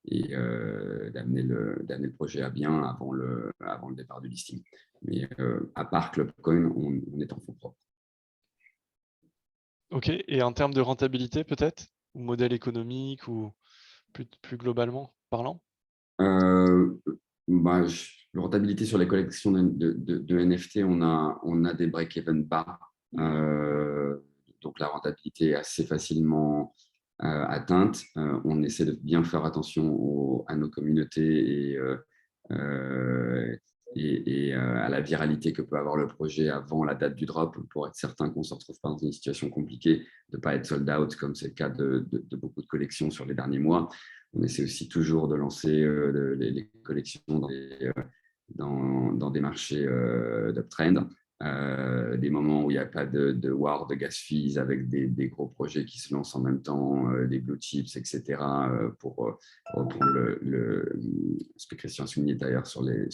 d'amener le projet à bien avant le départ du listing. Mais à part Clubcoin, on est en fonds propres. Ok, et en termes de rentabilité peut-être, ou modèle économique, ou plus globalement parlant? La rentabilité sur les collections de NFT, on a des break-even bas. Donc la rentabilité est assez facilement atteinte. On essaie de bien faire attention à nos communautés et à la viralité que peut avoir le projet avant la date du drop, pour être certain qu'on ne se retrouve pas dans une situation compliquée, de ne pas être sold out comme c'est le cas de beaucoup de collections sur les derniers mois. On essaie aussi toujours de lancer les collections dans des marchés d'uptrend, des moments où il n'y a pas de war, de gas fees, avec des gros projets qui se lancent en même temps, des blue chips, etc., pour reprendre ce que Christian soulignait d'ailleurs sur les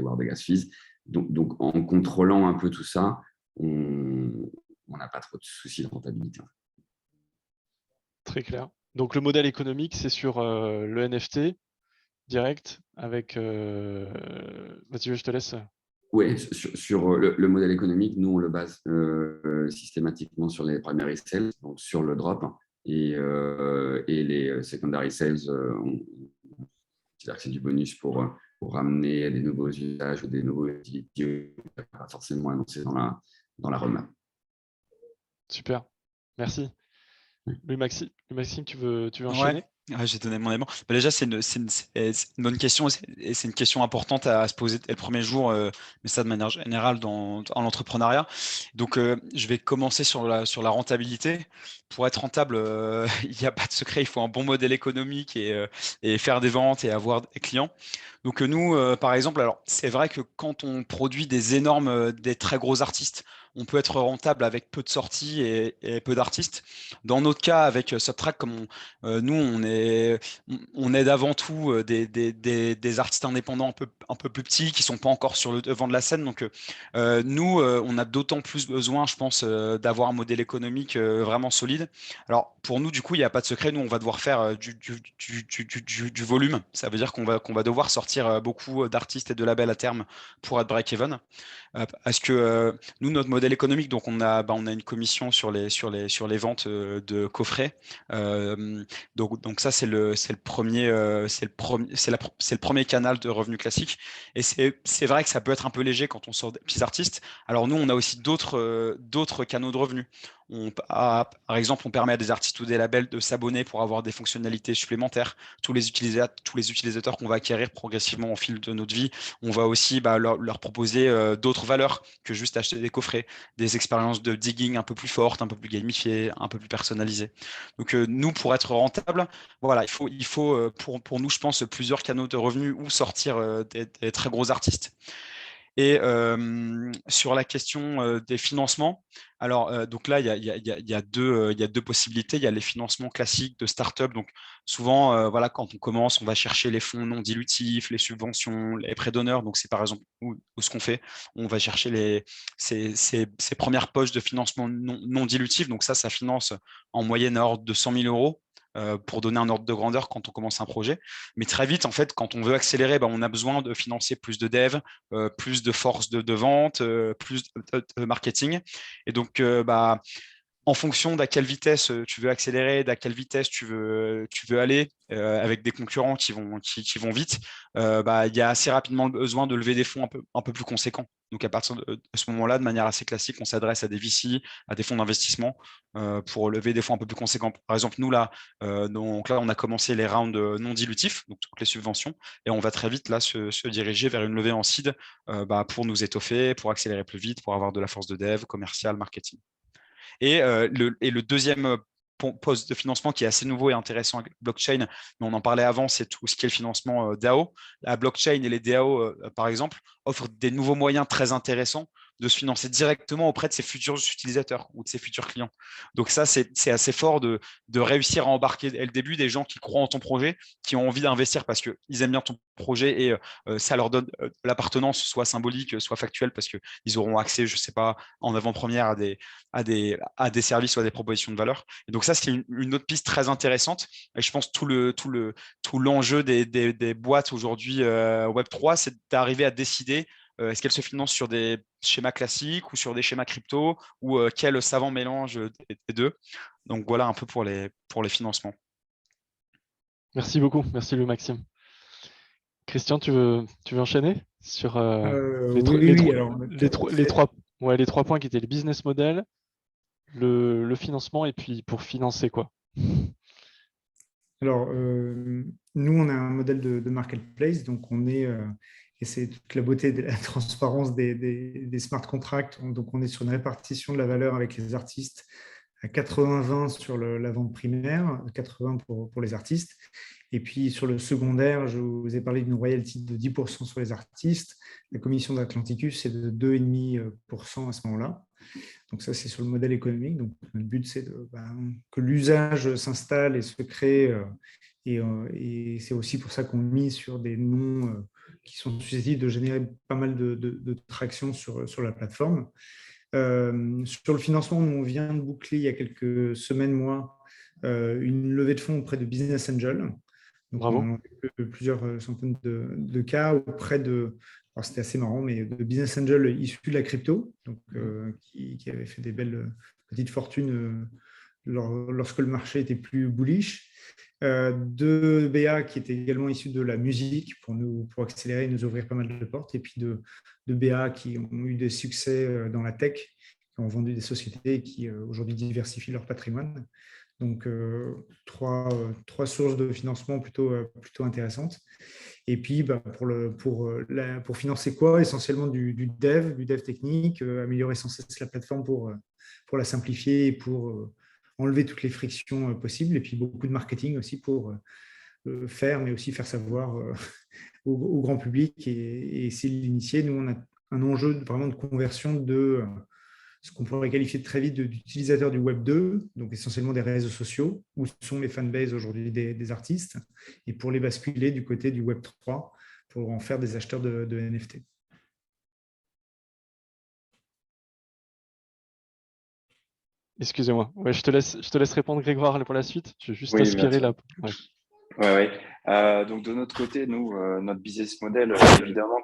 war de gas fees. Donc, en contrôlant un peu tout ça, on n'a pas trop de soucis de rentabilité. Très clair. Donc le modèle économique, c'est sur le NFT direct avec... Vas-y, je te laisse. Oui, sur le modèle économique, nous, on le base systématiquement sur les primary sales, donc sur le drop, et les secondary sales, c'est-à-dire que c'est du bonus pour ramener des nouveaux usages ou des nouveaux utilités pas forcément annoncés dans la roadmap. Super, merci. Louis-Maxime, tu veux enchaîner? Ouais, j'ai donné mon élément. Déjà, c'est une bonne question et c'est une question importante à se poser dès le premier jour, mais ça de manière générale en l'entrepreneuriat. Donc, je vais commencer sur la rentabilité. Pour être rentable, il n'y a pas de secret, il faut un bon modèle économique et faire des ventes et avoir des clients. Donc, nous, par exemple, alors c'est vrai que quand on produit des très gros artistes, on peut être rentable avec peu de sorties et peu d'artistes. Dans notre cas, avec Subtract, comme nous, on aide avant tout des artistes indépendants un peu plus petits qui sont pas encore sur le devant de la scène. Donc, nous, on a d'autant plus besoin, je pense, d'avoir un modèle économique vraiment solide. Alors, pour nous, du coup, il n'y a pas de secret. Nous, on va devoir faire du volume. Ça veut dire qu'on va devoir sortir beaucoup d'artistes et de labels à terme pour être break-even. Parce que nous, notre modèle économique, donc on a une commission sur les ventes de coffrets. Donc ça, c'est le premier canal de revenus classique. Et c'est vrai que ça peut être un peu léger quand on sort des petits artistes. Alors nous, on a aussi d'autres canaux de revenus. Par exemple, on permet à des artistes ou des labels de s'abonner pour avoir des fonctionnalités supplémentaires. Tous les utilisateurs qu'on va acquérir progressivement au fil de notre vie, on va aussi leur proposer d'autres valeurs que juste acheter des coffrets, des expériences de digging un peu plus fortes, un peu plus gamifiées, un peu plus personnalisées. Donc nous, pour être rentable, voilà, il faut pour nous, je pense, plusieurs canaux de revenus ou sortir des très gros artistes. Et sur la question des financements, alors donc là, il y a deux possibilités. Il y a les financements classiques de start-up. Donc souvent, voilà, quand on commence, on va chercher les fonds non dilutifs, les subventions, les prêts d'honneur. Donc c'est par exemple ce qu'on fait. On va chercher ces premières poches de financement non dilutifs. Donc ça finance en moyenne à ordre de 100 000 euros. Pour donner un ordre de grandeur quand on commence un projet. Mais très vite, en fait, quand on veut accélérer, on a besoin de financer plus de dev, plus de force de vente, plus de marketing. Et donc, en fonction d'à quelle vitesse tu veux accélérer, d'à quelle vitesse tu veux aller, avec des concurrents qui vont vite, il y a assez rapidement besoin de lever des fonds un peu plus conséquents. Donc à partir de ce moment-là, de manière assez classique, on s'adresse à des VC, à des fonds d'investissement pour lever des fonds un peu plus conséquents. Par exemple, nous donc là, on a commencé les rounds non dilutifs, donc toutes les subventions, et on va très vite là se diriger vers une levée en seed pour nous étoffer, pour accélérer plus vite, pour avoir de la force de dev, commercial, marketing. Et le deuxième poste de financement qui est assez nouveau et intéressant avec blockchain, mais on en parlait avant, c'est tout ce qui est le financement DAO. La blockchain et les DAO, par exemple, offrent des nouveaux moyens très intéressants de se financer directement auprès de ses futurs utilisateurs ou de ses futurs clients. Donc ça, c'est assez fort de réussir à embarquer dès le début des gens qui croient en ton projet, qui ont envie d'investir parce qu'ils aiment bien ton projet et ça leur donne l'appartenance, soit symbolique, soit factuelle, parce qu'ils auront accès, je ne sais pas, en avant-première à des services ou à des propositions de valeur. Et donc ça, c'est une autre piste très intéressante. Et je pense tout l'enjeu des boîtes aujourd'hui Web3, c'est d'arriver à décider est-ce qu'elles se financent sur des schémas classiques ou sur des schémas crypto ou quel savant mélange des deux. Donc voilà un peu pour les financements. Merci beaucoup. Merci Louis-Maxime. Christian, tu veux enchaîner sur les trois points qui étaient le business model, le financement et puis pour financer quoi? Alors, nous, on a un modèle de marketplace, donc on est, et c'est toute la beauté de la transparence des smart contracts, donc on est sur une répartition de la valeur avec les artistes à 80-20 sur la vente primaire, 80 pour les artistes. Et puis sur le secondaire, je vous ai parlé d'une royalty de 10% sur les artistes. La commission d'Atlanticus, c'est de 2,5% à ce moment-là. Donc ça, c'est sur le modèle économique. Donc le but, c'est que l'usage s'installe et se crée. Et c'est aussi pour ça qu'on mise sur des noms qui sont susceptibles de générer pas mal de traction sur la plateforme. Sur le financement, nous, on vient de boucler il y a quelques semaines, mois, une levée de fonds auprès de Business Angel. Donc, Bravo. on a eu plusieurs centaines de cas auprès de, alors c'était assez marrant, mais de Business Angel issus de la crypto, donc, qui avaient fait des belles petites fortunes lorsque le marché était plus bullish. De BA qui étaient également issus de la musique pour accélérer et nous ouvrir pas mal de portes, et puis de BA qui ont eu des succès dans la tech, qui ont vendu des sociétés et qui aujourd'hui diversifient leur patrimoine. Donc, trois sources de financement plutôt intéressantes. Et puis, pour financer quoi? Essentiellement du dev technique, améliorer sans cesse la plateforme pour la simplifier et pour enlever toutes les frictions possibles. Et puis, beaucoup de marketing aussi pour faire, mais aussi faire savoir au grand public et essayer de l'initier. Nous, on a un enjeu vraiment de conversion de ce qu'on pourrait qualifier très vite d'utilisateurs du Web 2, donc essentiellement des réseaux sociaux, où sont les fanbases aujourd'hui des artistes, et pour les basculer du côté du Web 3, pour en faire des acheteurs de NFT. Excusez-moi. Ouais, je te laisse répondre, Grégoire, pour la suite. Je vais juste aspirer là. Ouais. Donc de notre côté, nous, notre business model, évidemment,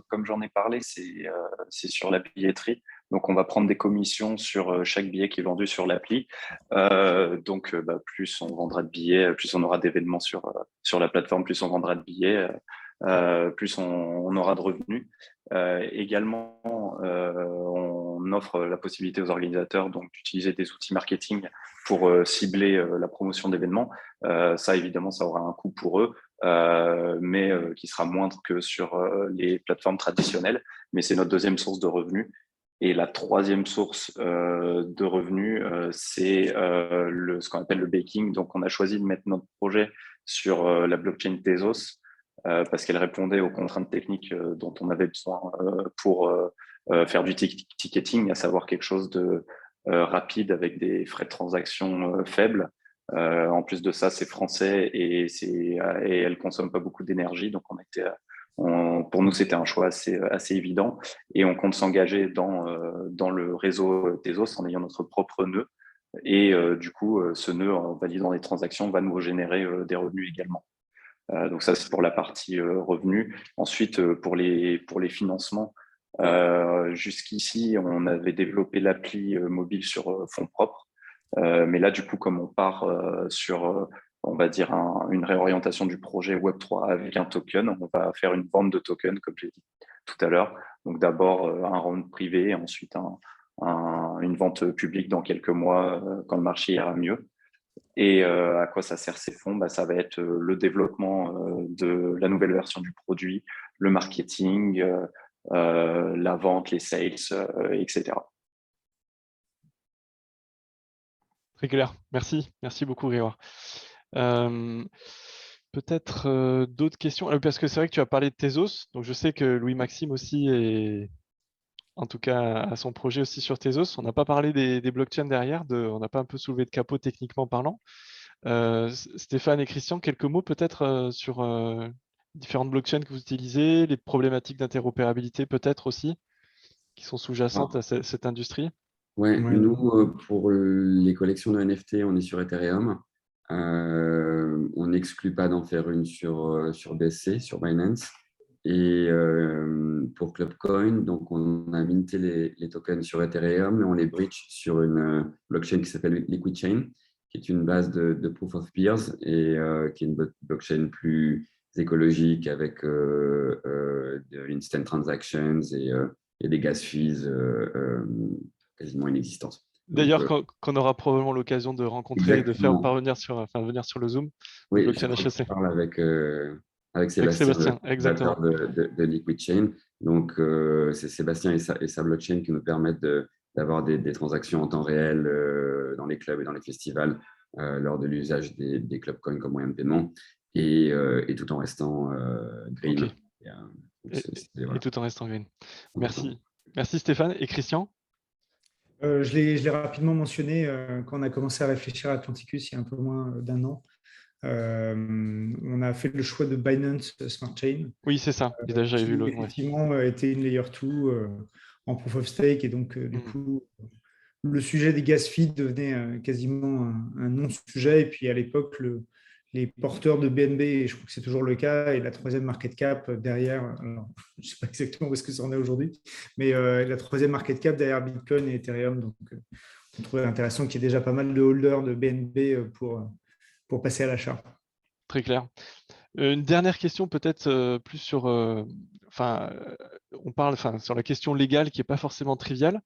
comme j'en ai parlé, c'est sur la billetterie. Donc on va prendre des commissions sur chaque billet qui est vendu sur l'appli. Donc plus on vendra de billets, plus on aura d'événements sur la plateforme, plus on vendra de billets, plus on aura de revenus. Également, on offre la possibilité aux organisateurs donc d'utiliser des outils marketing pour cibler la promotion d'événements. Ça, évidemment, ça aura un coût pour eux, mais qui sera moindre que sur les plateformes traditionnelles. Mais c'est notre deuxième source de revenus. Et la troisième source de revenus, c'est ce qu'on appelle le baking. Donc, on a choisi de mettre notre projet sur la blockchain Tezos parce qu'elle répondait aux contraintes techniques dont on avait besoin pour faire du ticketing, à savoir quelque chose de rapide avec des frais de transaction faibles. En plus de ça, c'est français et elle consomme pas beaucoup d'énergie. Donc, pour nous, c'était un choix assez évident. Et on compte s'engager dans le réseau Tezos en ayant notre propre nœud. Et du coup, ce nœud, en validant les transactions, va nous générer des revenus également. Donc ça, c'est pour la partie revenus. Ensuite, pour les financements, jusqu'ici, on avait développé l'appli mobile sur fonds propres. Mais là, du coup, comme on part sur, on va dire, une réorientation du projet Web3 avec un token, on va faire une vente de tokens, comme j'ai dit tout à l'heure. Donc d'abord un round privé, ensuite une vente publique dans quelques mois quand le marché ira mieux. Et à quoi ça sert ces fonds? Ça va être le développement de la nouvelle version du produit, le marketing, la vente, les sales, etc. Très clair. Merci beaucoup, Grégoire. Peut-être d'autres questions, parce que c'est vrai que tu as parlé de Tezos, donc je sais que Louis-Maxime aussi en tout cas à son projet aussi sur Tezos. On n'a pas parlé des blockchains derrière, on n'a pas un peu soulevé de capot techniquement parlant. Stéphane et Christian, quelques mots peut-être sur différentes blockchains que vous utilisez, les problématiques d'interopérabilité peut-être aussi, qui sont sous-jacentes à cette industrie. Ouais, Ouais. nous, pour les collections de NFT, on est sur Ethereum. On n'exclut pas d'en faire une sur BSC, sur Binance. Et pour Clubcoin, donc on a minté les tokens sur Ethereum, mais on les bridge sur une blockchain qui s'appelle Liquid Chain, qui est une base de proof of peers et qui est une blockchain plus écologique avec de l'instant transactions et des gas fees quasiment inexistantes. D'ailleurs, qu'on aura probablement l'occasion de rencontrer et de faire venir sur le Zoom de oui, Blockchain HEC. je parle avec Avec Sébastien, Sébastien, le exactement. fondateur de Liquid Chain. Donc, c'est Sébastien et sa blockchain qui nous permettent d'avoir des transactions en temps réel dans les clubs et dans les festivals lors de l'usage des club coins comme moyen de paiement et tout en restant green. Okay. Et tout en restant green. Merci. Merci Stéphane. Et Christian? Je l'ai rapidement mentionné quand on a commencé à réfléchir à Atlanticus il y a un peu moins d'un an. On a fait le choix de Binance Smart Chain. Oui, c'est ça. J'avais vu le. Effectivement, était une layer 2 en proof of stake. Et donc, du coup, le sujet des gas fees devenait quasiment un non-sujet. Et puis, à l'époque, les porteurs de BNB, et je crois que c'est toujours le cas, et la troisième market cap derrière, alors, je ne sais pas exactement où est-ce que ça en est aujourd'hui, mais la troisième market cap derrière Bitcoin et Ethereum. Donc, on trouvait intéressant qu'il y ait déjà pas mal de holders de BNB pour passer à l'achat. Très clair. Une dernière question peut-être plus sur, on parle sur la question légale qui n'est pas forcément triviale.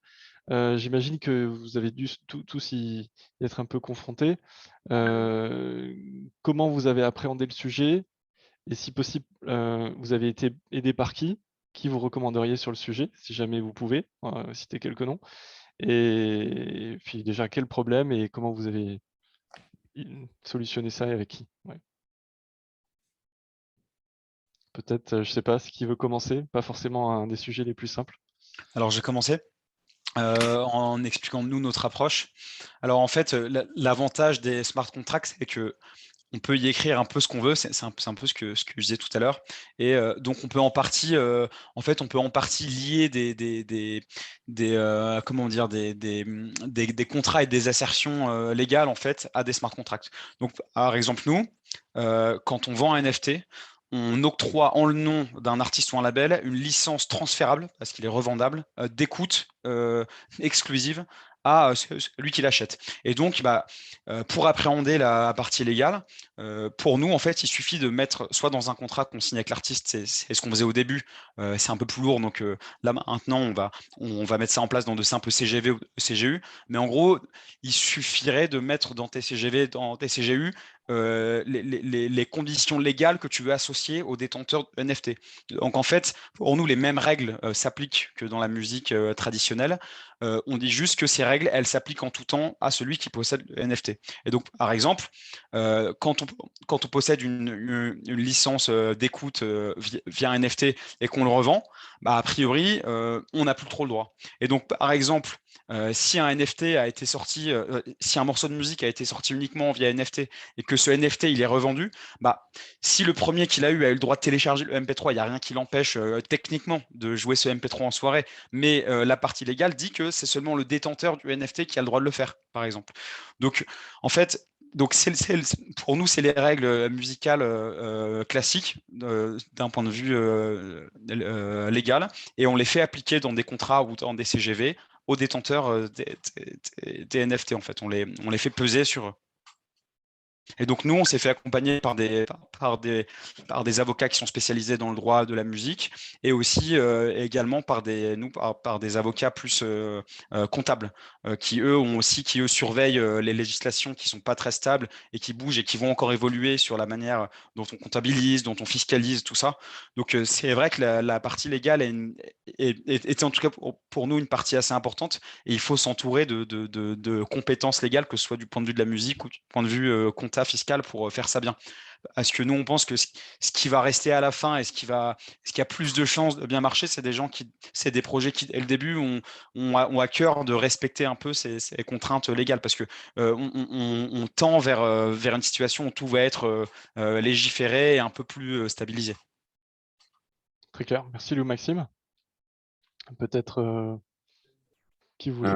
J'imagine que vous avez dû tous y être un peu confrontés. Comment vous avez appréhendé le sujet? Et si possible, vous avez été aidé par qui? Qui vous recommanderiez sur le sujet, si jamais vous pouvez citer quelques noms? Et puis déjà, quel problème et comment vous avez solutionné ça et avec qui? Ouais. Peut-être, je ne sais pas, qui veut commencer? Pas forcément un des sujets les plus simples. Alors, je vais commencer en expliquant nous notre approche. Alors, en fait, l'avantage des smart contracts, c'est que on peut y écrire un peu ce qu'on veut, c'est un peu ce que je disais tout à l'heure. Et donc, on peut en partie lier des contrats et des assertions légales en fait à des smart contracts. Donc, par exemple, nous, quand on vend un NFT, on octroie en le nom d'un artiste ou un label une licence transférable, parce qu'il est revendable, d'écoute exclusive à celui qui l'achète. Et donc, pour appréhender la partie légale, pour nous, en fait, il suffit de mettre soit dans un contrat qu'on signe avec l'artiste, c'est ce qu'on faisait au début, c'est un peu plus lourd, donc là maintenant, on va mettre ça en place dans de simples CGV ou CGU, mais en gros, il suffirait de mettre dans tes CGV, dans tes CGU, les conditions légales que tu veux associer aux détenteurs de NFT. Donc en fait, pour nous, les mêmes règles s'appliquent que dans la musique traditionnelle. On dit juste que ces règles, elles s'appliquent en tout temps à celui qui possède le NFT. Et donc, par exemple, quand on possède une licence d'écoute via un NFT et qu'on le revend, a priori, on n'a plus trop le droit. Et donc, par exemple, si un NFT a été sorti, si un morceau de musique a été sorti uniquement via NFT et que ce NFT il est revendu, si le premier qui l'a eu a eu le droit de télécharger le MP3, il n'y a rien qui l'empêche techniquement de jouer ce MP3 en soirée, mais la partie légale dit que c'est seulement le détenteur du NFT qui a le droit de le faire, par exemple. Donc, en fait, pour nous, c'est les règles musicales classiques d'un point de vue légal, et on les fait appliquer dans des contrats ou dans des CGV aux détenteurs des NFT, en fait. On les fait peser sur eux. Et donc, nous, on s'est fait accompagner par des avocats qui sont spécialisés dans le droit de la musique et aussi également par des avocats plus comptables qui, eux, surveillent les législations qui ne sont pas très stables et qui bougent et qui vont encore évoluer sur la manière dont on comptabilise, dont on fiscalise, tout ça. Donc, c'est vrai que la partie légale était en tout cas pour nous une partie assez importante et il faut s'entourer de compétences légales, que ce soit du point de vue de la musique ou du point de vue comptable ça fiscal pour faire ça bien. Parce que nous, on pense que ce qui va rester à la fin et ce qui a plus de chances de bien marcher, c'est des projets qui, dès le début, ont à cœur de respecter un peu ces contraintes légales. Parce que on tend vers une situation où tout va être légiféré et un peu plus stabilisé. Très clair. Merci Lou Maxime. Peut-être qui voulait.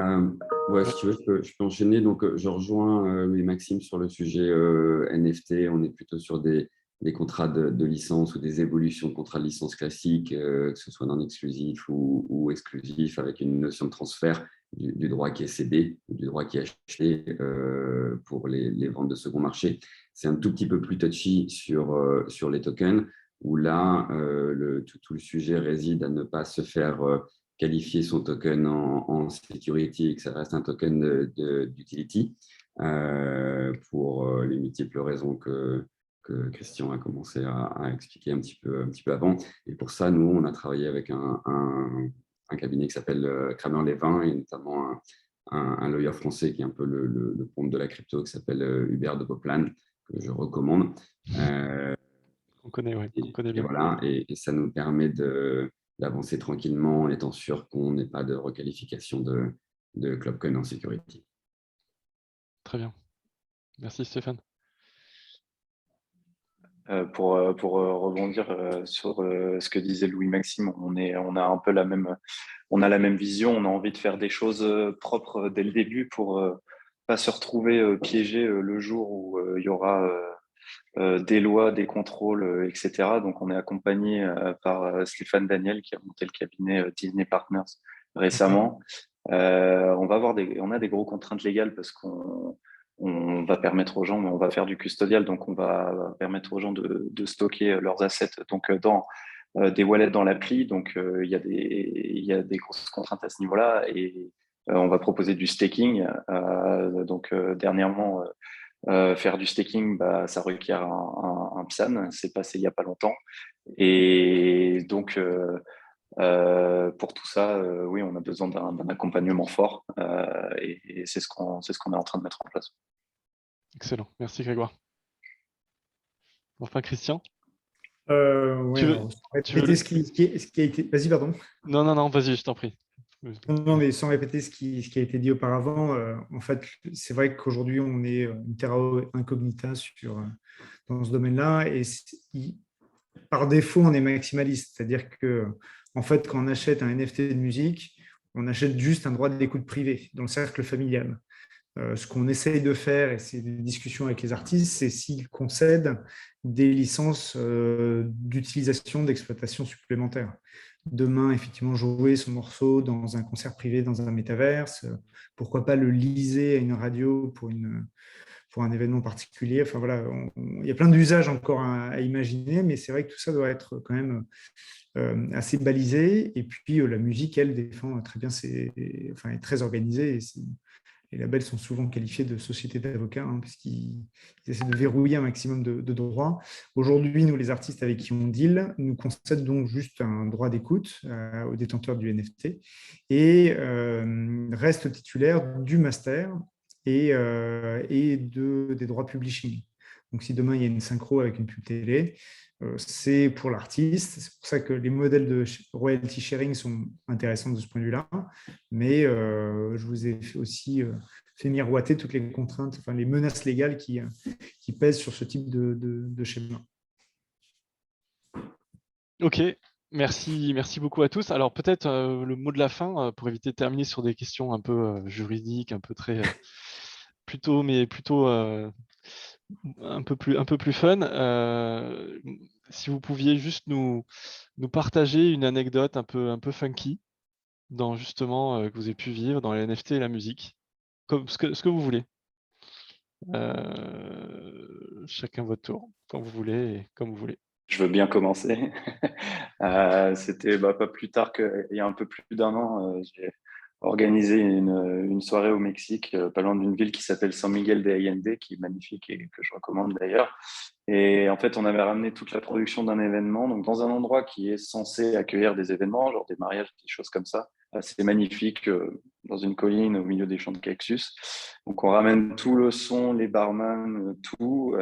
Ouais, si tu veux, je peux enchaîner. Donc, je rejoins Louis Maxime sur le sujet NFT. On est plutôt sur des contrats de licence ou des évolutions de contrats de licence classiques, que ce soit non exclusif ou exclusif, avec une notion de transfert du droit qui est cédé, du droit qui est acheté pour les ventes de second marché. C'est un tout petit peu plus touchy sur les tokens, où là, tout le sujet réside à ne pas se faire qualifier son token en security et que ça reste un token d'utility pour les multiples raisons que Christian a commencé à expliquer un petit peu avant. Et pour ça, nous, on a travaillé avec un cabinet qui s'appelle Kramer-Levin et notamment un lawyer français qui est un peu le pompe de la crypto qui s'appelle Hubert de Poplan, que je recommande. On connaît, oui. On connaît bien. Voilà, et ça nous permet d'avancer tranquillement en étant sûr qu'on n'ait pas de requalification de Clubcoin en security. Très bien. Merci Stéphane. Pour rebondir sur ce que disait Louis-Maxime, on a un peu la même vision. On a envie de faire des choses propres dès le début pour pas se retrouver piégé le jour où il y aura des lois, des contrôles, etc. Donc, on est accompagné par Stéphane Daniel qui a monté le cabinet Disney Partners récemment. On a des grosses contraintes légales parce qu'on va permettre aux gens, on va faire du custodial, donc on va permettre aux gens de stocker leurs assets donc dans des wallets dans l'appli. Donc, il y a des grosses contraintes à ce niveau-là et on va proposer du staking. Donc, dernièrement, faire du staking, ça requiert un PSAN. C'est passé il n'y a pas longtemps. Et donc, pour tout ça, oui, on a besoin d'un accompagnement fort et c'est ce qu'on est en train de mettre en place. Excellent. Merci Grégoire. Enfin, Christian. Oui, tu veux... ce qui a été. Vas-y, pardon. Non, vas-y, je t'en prie. Non, mais sans répéter ce qui a été dit auparavant, en fait, c'est vrai qu'aujourd'hui, on est une terra incognita dans ce domaine-là. Et par défaut, on est maximaliste. C'est-à-dire que, en fait, quand on achète un NFT de musique, on achète juste un droit d'écoute privé dans le cercle familial. Ce qu'on essaye de faire, et c'est des discussions avec les artistes, c'est s'ils concèdent des licences d'utilisation, d'exploitation supplémentaires. Demain, effectivement, jouer son morceau dans un concert privé, dans un métaverse, pourquoi pas le liser à une radio pour un événement particulier. Enfin, voilà, il y a plein d'usages encore à imaginer, mais c'est vrai que tout ça doit être quand même assez balisé. Et puis, la musique, elle, défend très bien, est très organisée. Les labels sont souvent qualifiés de sociétés d'avocats parce qu'ils essaient de verrouiller un maximum de droits. Aujourd'hui, nous, les artistes avec qui on deal, nous concèdent donc juste un droit d'écoute aux détenteurs du NFT et restent titulaires du master et des droits publishing. Donc, si demain, il y a une synchro avec une pub télé, c'est pour l'artiste. C'est pour ça que les modèles de royalty sharing sont intéressants de ce point de vue-là. Mais je vous ai aussi fait miroiter toutes les contraintes, enfin les menaces légales qui pèsent sur ce type de schéma. Ok, merci beaucoup à tous. Alors peut-être le mot de la fin pour éviter de terminer sur des questions un peu juridiques, un peu très plutôt un peu plus fun. Si vous pouviez juste nous partager une anecdote un peu funky dans justement que vous avez pu vivre dans les NFT et la musique, comme ce que vous voulez. Chacun votre tour, quand vous voulez et comme vous voulez. Je veux bien commencer. C'était pas plus tard qu'il y a un peu plus d'un an, j'ai organisé une soirée au Mexique, pas loin d'une ville qui s'appelle San Miguel de Allende, qui est magnifique et que je recommande d'ailleurs. Et en fait, on avait ramené toute la production d'un événement, donc dans un endroit qui est censé accueillir des événements, genre des mariages, des choses comme ça. C'est magnifique, dans une colline au milieu des champs de cactus. Donc, on ramène tout le son, les barman, tout.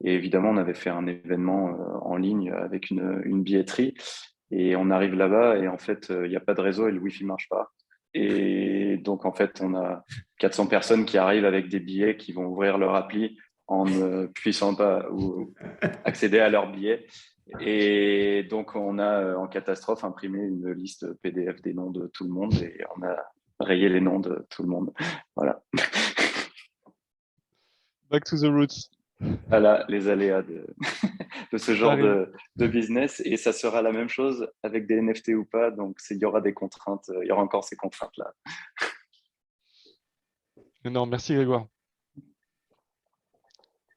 Et évidemment, on avait fait un événement en ligne avec une billetterie. Et on arrive là-bas et en fait, il n'y a pas de réseau et le Wi-Fi ne marche pas. Et donc, en fait, on a 400 personnes qui arrivent avec des billets qui vont ouvrir leur appli en ne puissant pas ou accéder à leurs billets. Et donc, on a en catastrophe imprimé une liste PDF des noms de tout le monde et on a rayé les noms de tout le monde. Voilà. Back to the roots. Voilà les aléas de ce genre de business. Et ça sera la même chose avec des NFT ou pas. Donc, il y aura des contraintes. Il y aura encore ces contraintes-là. Non, merci Grégoire.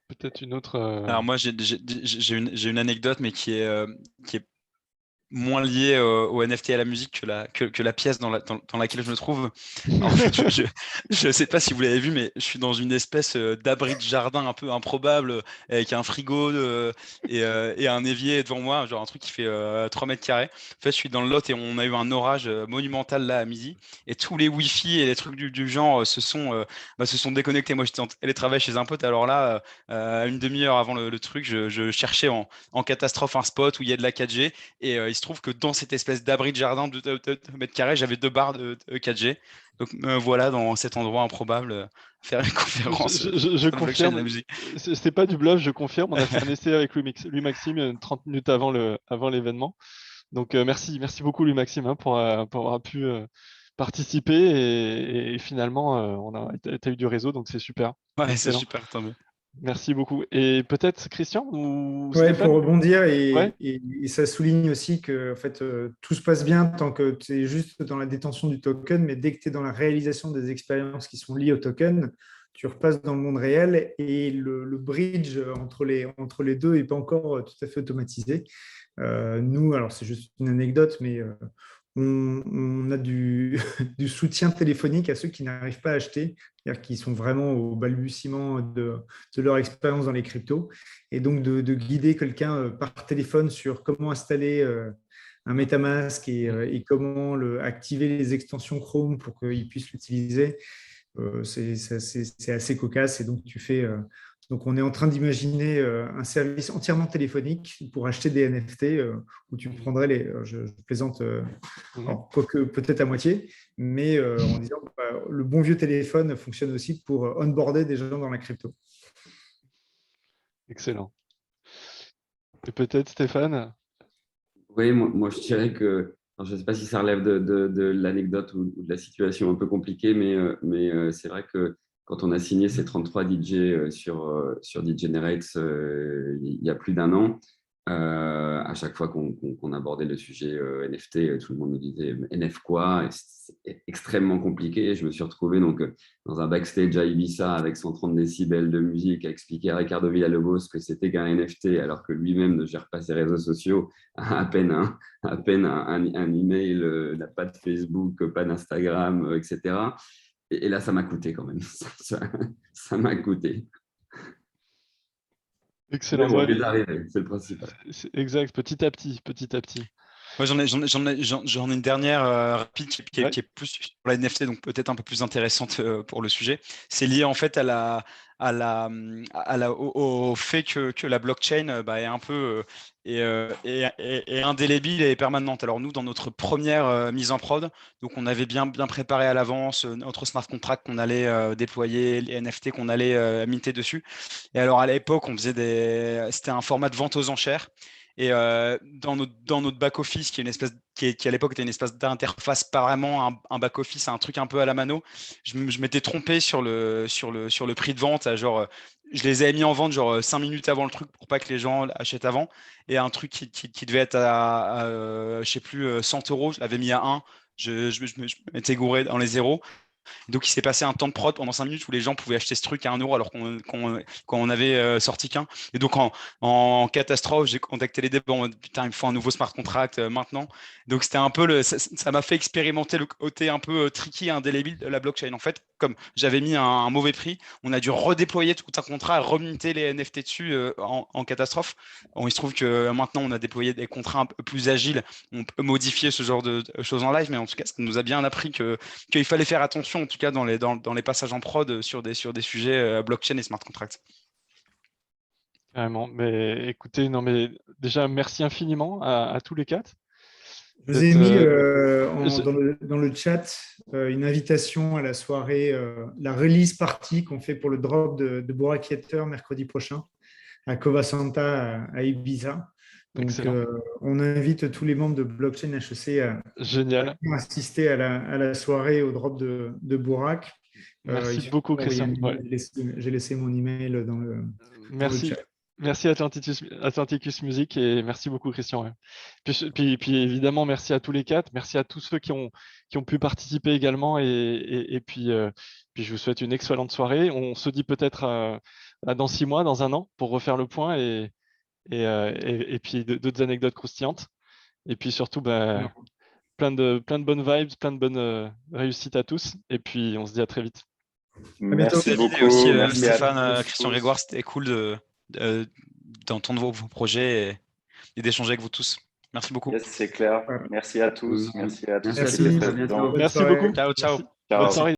Peut-être une autre. Alors moi, j'ai une anecdote, mais qui est moins liée au NFT et à la musique que la pièce dans laquelle je me trouve. En fait, je ne sais pas si vous l'avez vu, mais je suis dans une espèce d'abri de jardin un peu improbable, avec un frigo et un évier devant moi, genre un truc qui fait 3 mètres carrés. En fait, je suis dans le Lot et on a eu un orage monumental là à midi, et tous les Wi-Fi et les trucs du genre se sont déconnectés. Moi, j'étais en télétravail chez un pote, alors là, une demi-heure avant le truc, je cherchais en catastrophe un spot où il y a de la 4G, et il se trouve que dans cette espèce d'abri de jardin de 2 mètres carrés, j'avais 2 barres de 4G. Donc voilà, dans cet endroit improbable, faire une conférence. Je confirme. La musique. C'est pas du bluff, je confirme. On a fait un essai avec Louis-Maxime 30 minutes avant l'événement. Donc merci beaucoup Louis-Maxime pour avoir pu participer et finalement t'as eu du réseau, donc c'est super. Ouais, c'est super, tant mieux. Merci beaucoup. Et peut-être Christian ou Ouais, Stéphane? pour rebondir, Ouais. et ça souligne aussi que en fait, tout se passe bien tant que tu es juste dans la détention du token, mais dès que tu es dans la réalisation des expériences qui sont liées au token, tu repasses dans le monde réel et le bridge entre les deux n'est pas encore tout à fait automatisé. Nous, alors c'est juste une anecdote, mais on a du soutien téléphonique à ceux qui n'arrivent pas à acheter, c'est-à-dire qui sont vraiment au balbutiement de leur expérience dans les cryptos. Et donc, de guider quelqu'un par téléphone sur comment installer un MetaMask et comment activer les extensions Chrome pour qu'il puisse l'utiliser, c'est assez cocasse. Et donc, donc, on est en train d'imaginer un service entièrement téléphonique pour acheter des NFT où tu prendrais je plaisante, quoique peut-être à moitié, mais en disant le bon vieux téléphone fonctionne aussi pour onboarder des gens dans la crypto. Excellent. Et peut-être Stéphane? Oui, moi je dirais que, alors, je ne sais pas si ça relève de l'anecdote ou de la situation un peu compliquée, mais c'est vrai que quand on a signé ces 33 DJ sur Degenerate il y a plus d'1 an, à chaque fois qu'on abordait le sujet NFT, tout le monde nous disait NF quoi, c'est extrêmement compliqué. Je me suis retrouvé donc dans un backstage à Ibiza avec 130 décibels de musique à expliquer à Ricardo Villalobos que c'était qu'un NFT alors que lui-même ne gère pas ses réseaux sociaux, à peine un email, n'a pas de Facebook, pas d'Instagram, etc. Et là, ça m'a coûté quand même. Ça m'a coûté. Excellent. On est arrivé, c'est le principal. Exact, petit à petit. Moi, j'en ai une dernière rapide qui est plus sur la NFT, donc peut-être un peu plus intéressante pour le sujet. C'est lié en fait au fait que la blockchain est un peu est indélébile et permanente. Alors nous, dans notre première mise en prod, donc on avait bien préparé à l'avance notre smart contract qu'on allait déployer, les NFT qu'on allait minter dessus. Et alors à l'époque, on faisait c'était un format de vente aux enchères. Et dans notre back-office, qui à l'époque était une espèce d'interface, pas vraiment un back-office, un truc un peu à la mano, je m'étais trompé sur le prix de vente. Genre, je les avais mis en vente genre 5 minutes avant le truc pour pas que les gens achètent avant. Et un truc qui devait être à je sais plus, 100 €, je l'avais mis à 1. Je m'étais gouré dans les zéros. Donc, il s'est passé un temps de prod pendant 5 minutes où les gens pouvaient acheter ce truc à 1 € alors qu'on avait sorti qu'un. Et donc, en catastrophe, j'ai contacté les devs en mode putain, il me faut un nouveau smart contract maintenant. Donc, c'était un peu ça m'a fait expérimenter le côté un peu tricky et indélébile de la blockchain. En fait, comme j'avais mis un mauvais prix, on a dû redéployer tout un contrat, remonter les NFT dessus en catastrophe. Bon, il se trouve que maintenant, on a déployé des contrats un peu plus agiles. On peut modifier ce genre de choses en live, mais en tout cas, ça nous a bien appris qu'il fallait faire attention, en tout cas, dans les passages en prod sur des sujets blockchain et smart contracts. Carrément. Mais écoutez, non, mais déjà, merci infiniment à tous les 4. Je vous ai mis dans le chat une invitation à la soirée, la release party qu'on fait pour le drop de Burak Yetter mercredi prochain à Cova Santa à Ibiza. Donc, on invite tous les membres de Blockchain HEC à assister à la soirée au drop de Burak. Merci beaucoup, Christian. J'ai laissé mon email dans le chat. Merci Atlanticus Music et merci beaucoup Christian. Ouais. Puis évidemment merci à tous les 4, merci à tous ceux qui ont pu participer également et puis je vous souhaite une excellente soirée. On se dit peut-être dans 6 mois, dans 1 an pour refaire le point et puis d'autres anecdotes croustillantes. Et puis surtout plein de bonnes vibes, plein de bonnes réussites à tous et puis on se dit à très vite. Merci beaucoup. Et aussi Stéphane, Christian Grégoire, c'était cool d'entendre vos projets et d'échanger avec vous tous. Merci beaucoup. Yes, c'est clair. Merci à tous. Merci à tous. Merci à bientôt. Merci beaucoup. Ciao. Bonne soirée.